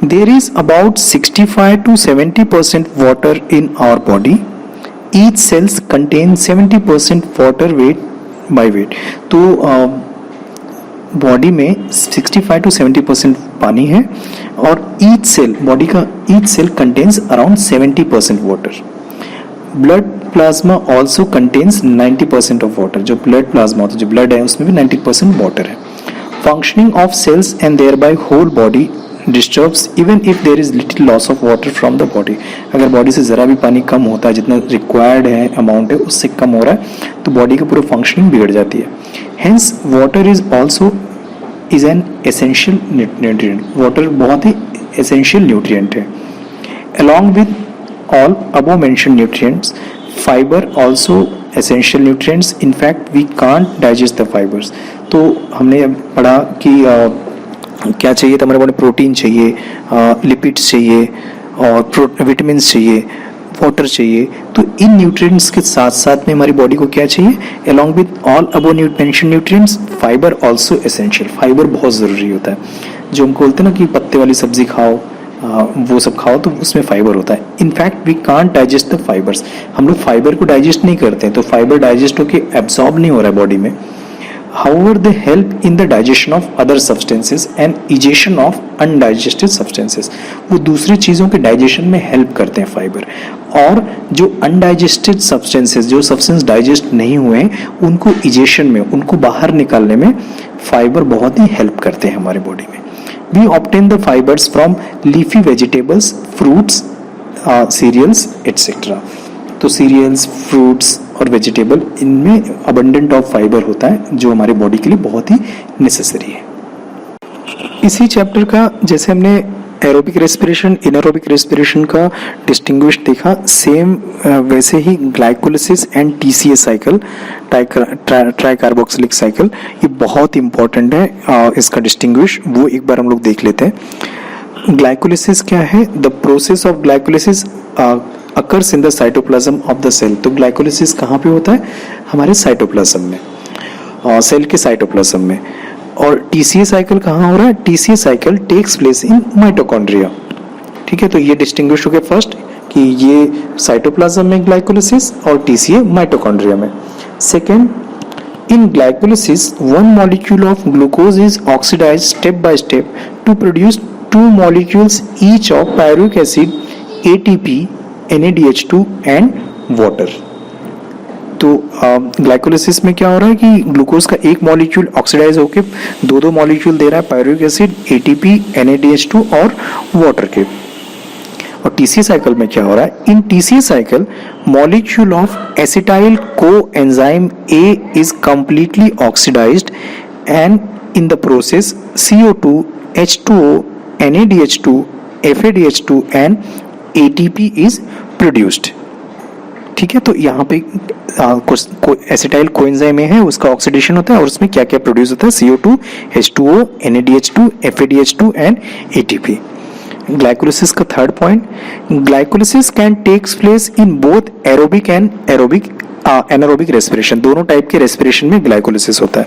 S2: There is about 65 to 70% water in our body, each cells contain 70% water weight by weight. तो बॉडी में 65 to 70% पानी है और ईच सेल, बॉडी का each cell contains around 70% water. Blood plasma also contains 90% of water, जो blood plasma होता है, जो ब्लड है उसमें भी 90% वाटर है। Functioning of cells and there by whole body disturbs even if there is little loss of water from the body. अगर body से ज़रा भी पानी कम होता है, जितना रिक्वायर्ड है अमाउंट है उससे कम हो रहा है, तो बॉडी का पूरा फंक्शनिंग बिगड़ जाती है। Hence water is also is an essential nutrient, water बहुत ही एसेंशियल न्यूट्रिएंट है। Along with all above mentioned nutrients, fiber also essential nutrients, in fact we can't digest the fibers। तो हमने पढ़ा कि क्या चाहिए, तो हमारे बॉडी प्रोटीन चाहिए, लिपिड्स चाहिए और विटामिन्स चाहिए, वाटर चाहिए। तो इन न्यूट्रिएंट्स के साथ साथ में हमारी बॉडी को क्या चाहिए, along with all above mentioned nutrients, fibre also essential। Fibre बहुत ज़रूरी होता है, जो हमको बोलते हैं ना कि पत्ते वाली सब्जी खाओ, वो सब खाओ तो उसमें फाइबर होता है। In fact we can't digest the fibres, हम लोग फाइबर को डाइजेस्ट नहीं करते हैं, तो फाइबर डाइजेस्ट होकर एब्सॉर्ब नहीं हो रहा है बॉडी में। However they help in the digestion of other substances and egestion of undigested substances. वो दूसरी चीज़ों के डाइजेशन में हेल्प करते हैं फाइबर, और जो अनडाइजेस्टेड सब्सटेंसेस, जो सब्सटेंस डाइजेस्ट नहीं हुए हैं, उनको इजेशन में, उनको बाहर निकालने में फाइबर बहुत ही हेल्प करते हैं हमारी बॉडी में। We obtain the fibers from leafy vegetables, fruits, cereals, etc. तो cereals, fruits और vegetable, इनमें abundant of fiber होता है, जो हमारे बॉडी के लिए बहुत ही necessary है। इसी चैप्टर का जैसे हमने एरोबिक रेस्पिरेशन, इनएरोबिक रेस्पिरेशन का डिस्टिंग्विश देखा, सेम वैसे ही glycolysis and TCA cycle, tricarboxylic cycle, ये बहुत इंपॉर्टेंट है इसका डिस्टिंग्विश, वो एक बार हम लोग देख लेते हैं। ग्लाइकोलिसिस क्या है? The process of glycolysis occurs in the cytoplasm of the cell. तो ग्लाइकोलिसिस कहाँ पे होता है? हमारे साइटोप्लाज्म में, सेल के साइटोप्लाज्म में। और टीसीए साइकिल कहाँ हो रहा है? TCA cycle takes place in mitochondria. ठीक है, तो ये डिस्टिंग्विश हो गया फर्स्ट कि ये साइटोप्लाज्म में ग्लाइकोलिसिस और टीसीए माइटोकॉन्ड्रिया में। Second, in glycolysis one molecule of glucose is oxidised step by step to produce two molecules each of pyruvic acid, ATP, NADH2 and water. तो ग्लाइकोलिसिस में क्या हो रहा है कि ग्लूकोज का एक मॉलिक्यूल ऑक्सीडाइज होकर दो मॉलिक्यूल दे रहा है, पायरुविक एसिड, ATP, NADH2 और वाटर के। और टीसीए साइकिल में क्या हो रहा है? In TCA cycle molecule of acetyl coenzyme A is completely oxidized and in the process CO2, H2O, NADH2, FADH2 and ATP is produced. ठीक है, तो यहाँ पे एसिटाइल कोएंजाइम है, उसका ऑक्सीडेशन होता है और उसमें क्या क्या प्रोड्यूस होता है? CO2, H2O, NADH2, FADH2 and ATP। Glycolysis का third point, glycolysis can takes place in both aerobic and anaerobic respiration. दोनों टाइप के रेस्पिरेशन में ग्लाइकोलिसिस होता है।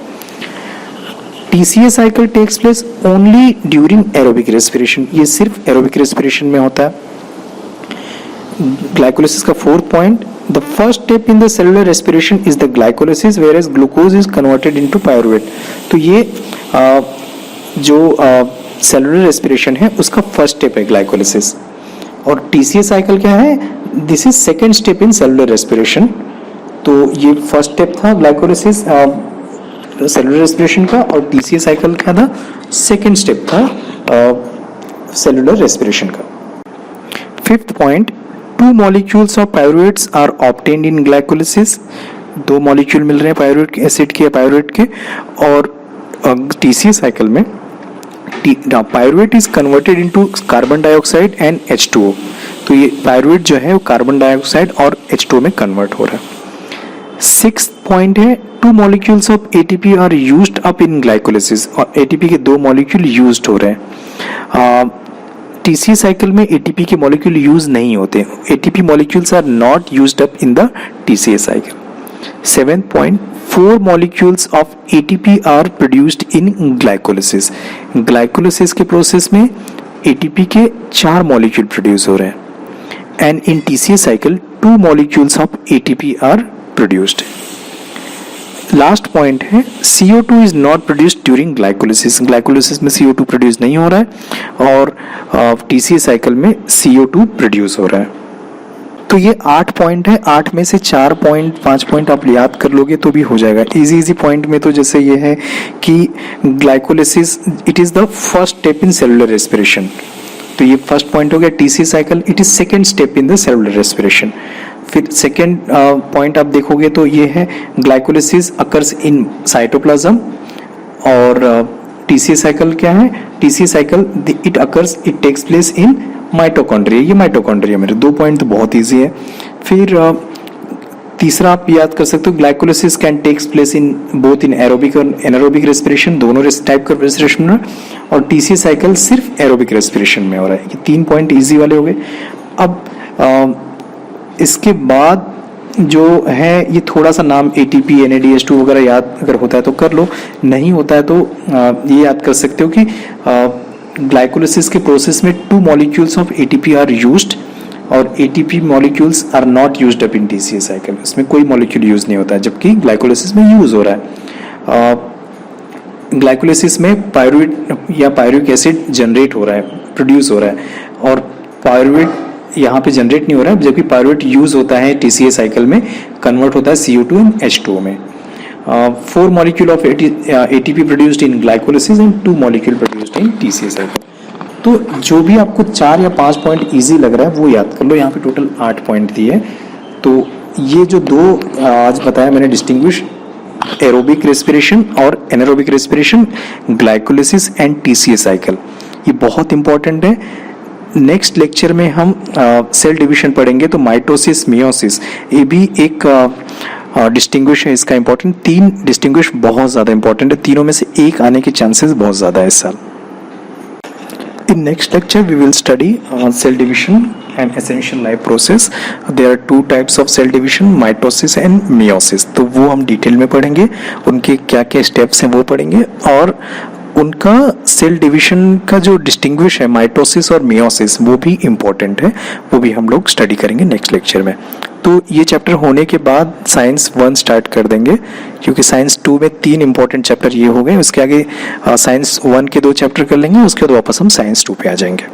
S2: TCA cycle takes place only during aerobic respiration, ये सिर्फ एरोबिक रेस्पिरेशन में होता है। glycolysis का fourth point, the first step in the cellular respiration is the glycolysis whereas glucose is converted into pyruvate। तो ये जो सेलुलर रेस्पिरेशन है उसका फर्स्ट स्टेप है ग्लाइकोलिसिस। और टीसीए साइकिल क्या है? This is second step in cellular respiration. तो ये फर्स्ट स्टेप था ग्लाइकोलिसिस, सेलुलर रेस्पिरेशन का, और टीसीए साइकिल का था सेकेंड स्टेप था सेलुलर रेस्पिरेशन का। Fifth point, 2 molecules of pyruvates are obtained in glycolysis। 2 molecule मिल रहे हैं पायरुवेट एसिड के या पायरुवेट के, और टीसीए साइकिल में pyruvate is converted into carbon dioxide and H2O। तो ये पायरुवेट जो है वो कार्बन डाइऑक्साइड और H2O में कन्वर्ट हो रहा है। सिक्स्थ पॉइंट है, 2 molecules of ATP are used up in glycolysis। और ATP के 2 मॉलिक्यूल यूज्ड हो रहे हैं। टीसीए साइकिल में एटीपी के मॉलिक्यूल यूज नहीं होते। ATP molecules are not used up in the TCA cycle. Seventh point, 4 molecules of ATP are produced in glycolysis। Glycolysis के प्रोसेस में एटीपी के 4 मॉलिक्यूल प्रोड्यूस हो रहे हैं। And in TCA cycle 2 molecules of ATP are produced। Last point है, CO2 is not produced during glycolysis. Glycolysis में CO2 produce नहीं हो रहा है, और टीसीए साइकिल में CO2 प्रोड्यूस हो रहा है। तो ये 8 पॉइंट है। 8 में से 4 पॉइंट 5 पॉइंट आप याद कर लोगे तो भी हो जाएगा। इजी पॉइंट में तो जैसे ये है कि glycolysis it is the first step in cellular respiration. तो ये फर्स्ट पॉइंट हो गया। TCA cycle it is second step in the cellular respiration. फिर सेकेंड पॉइंट आप देखोगे तो ये है ग्लाइकोलिसिस अकर्स इन साइटोप्लाज्म, और टीसीए साइकिल क्या है, TCA cycle it takes place in mitochondria. ये माइटोकॉन्ड्रिया मेरे 2 पॉइंट तो बहुत इजी है। फिर तीसरा आप याद कर सकते हो, glycolysis can takes place in both in aerobic और एनारोबिक रेस्पिरेशन, दोनों टाइप का रेस्पिरेशन में, और टीसीए साइकिल सिर्फ एरोबिक रेस्पिरेशन में हो रहा है। ये 3 पॉइंट इजी वाले हो गए। अब इसके बाद जो है ये थोड़ा सा नाम ATP NADH2 वगैरह याद अगर होता है तो कर लो, नहीं होता है तो ये याद कर सकते हो कि ग्लाइकोलिसिस के प्रोसेस में 2 molecules of ATP are used, और ATP molecules are not used up in TCA cycle. इसमें कोई मॉलिक्यूल यूज नहीं होता है, जबकि ग्लाइकोलिसिस में यूज हो रहा है। ग्लाइकोलिसिस में पायरुवेट या पायरुविक एसिड जनरेट हो रहा है, प्रोड्यूस हो रहा है, और पायरुवेट यहाँ पे जनरेट नहीं हो रहा है, जबकि पायरुवेट यूज होता है टीसीए साइकिल में, कन्वर्ट होता है CO2 एंड H2O में। 4 molecule of ATP produced in glycolysis and 2 molecule produced in TCA cycle। तो जो भी आपको 4 या 5 पॉइंट इजी लग रहा है वो याद कर लो। यहाँ पे टोटल 8 पॉइंट दिए। तो ये जो 2 आज बताया मैंने डिस्टिंग्विश, एरोबिक रेस्पिरेशन और anaerobic respiration, glycolysis and TCA cycle, ये बहुत इंपॉर्टेंट है। नेक्स्ट लेक्चर में हम सेल डिवीजन पढ़ेंगे, तो माइटोसिस, मियोसिस, ये भी एक डिस्टिंग्विश है इसका इंपॉर्टेंट। 3 डिस्टिंग्विश बहुत ज़्यादा इंपॉर्टेंट है, तीनों में से एक आने के चांसेस बहुत ज़्यादा है इस साल। In next lecture we will study cell division and essential life process। There are 2 types of cell division, mitosis and meiosis। तो वो हम डिटेल में पढ़ेंगे, उनके क्या क्या स्टेप्स हैं वो पढ़ेंगे, और उनका सेल डिवीजन का जो डिस्टिंग्विश है माइटोसिस और मियोसिस वो भी इम्पोर्टेंट है, वो भी हम लोग स्टडी करेंगे नेक्स्ट लेक्चर में। तो ये चैप्टर होने के बाद साइंस 1 स्टार्ट कर देंगे, क्योंकि साइंस 2 में 3 इंपॉर्टेंट चैप्टर ये हो गए। उसके आगे साइंस 1 के 2 चैप्टर कर लेंगे, उसके बाद वापस हम साइंस 2 पे आ जाएंगे।